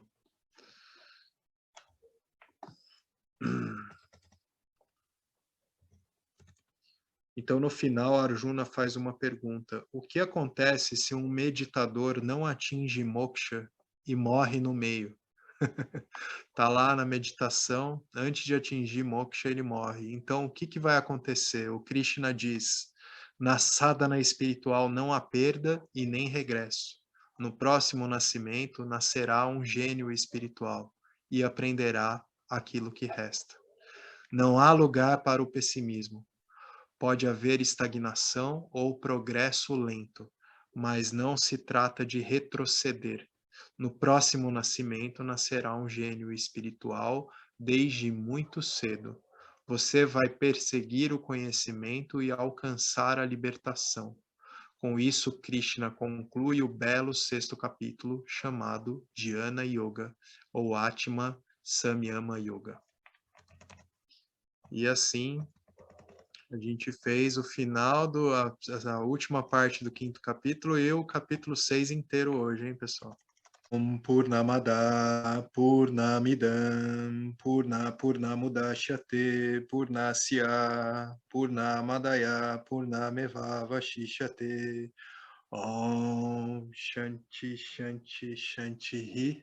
Então, no final, Arjuna faz uma pergunta: o que acontece se um meditador não atinge moksha e morre no meio? Está lá na meditação, antes de atingir moksha, ele morre. Então, o que vai acontecer? O Krishna diz: na sadhana espiritual não há perda e nem regresso. No próximo nascimento, nascerá um gênio espiritual e aprenderá aquilo que resta. Não há lugar para o pessimismo. Pode haver estagnação ou progresso lento, mas não se trata de retroceder. No próximo nascimento nascerá um gênio espiritual desde muito cedo. Você vai perseguir o conhecimento e alcançar a libertação. Com isso, Krishna conclui o belo 6º capítulo, chamado Dhyana Yoga, ou Atma Samyama Yoga. E assim, a gente fez o final a última parte do 5º capítulo e o capítulo 6 inteiro hoje, hein, pessoal? Purnamada Purnamidam Purnamudachyate Purnasya Purnamadaya Purnameva Vashishyate Om Shanti Shanti Shanti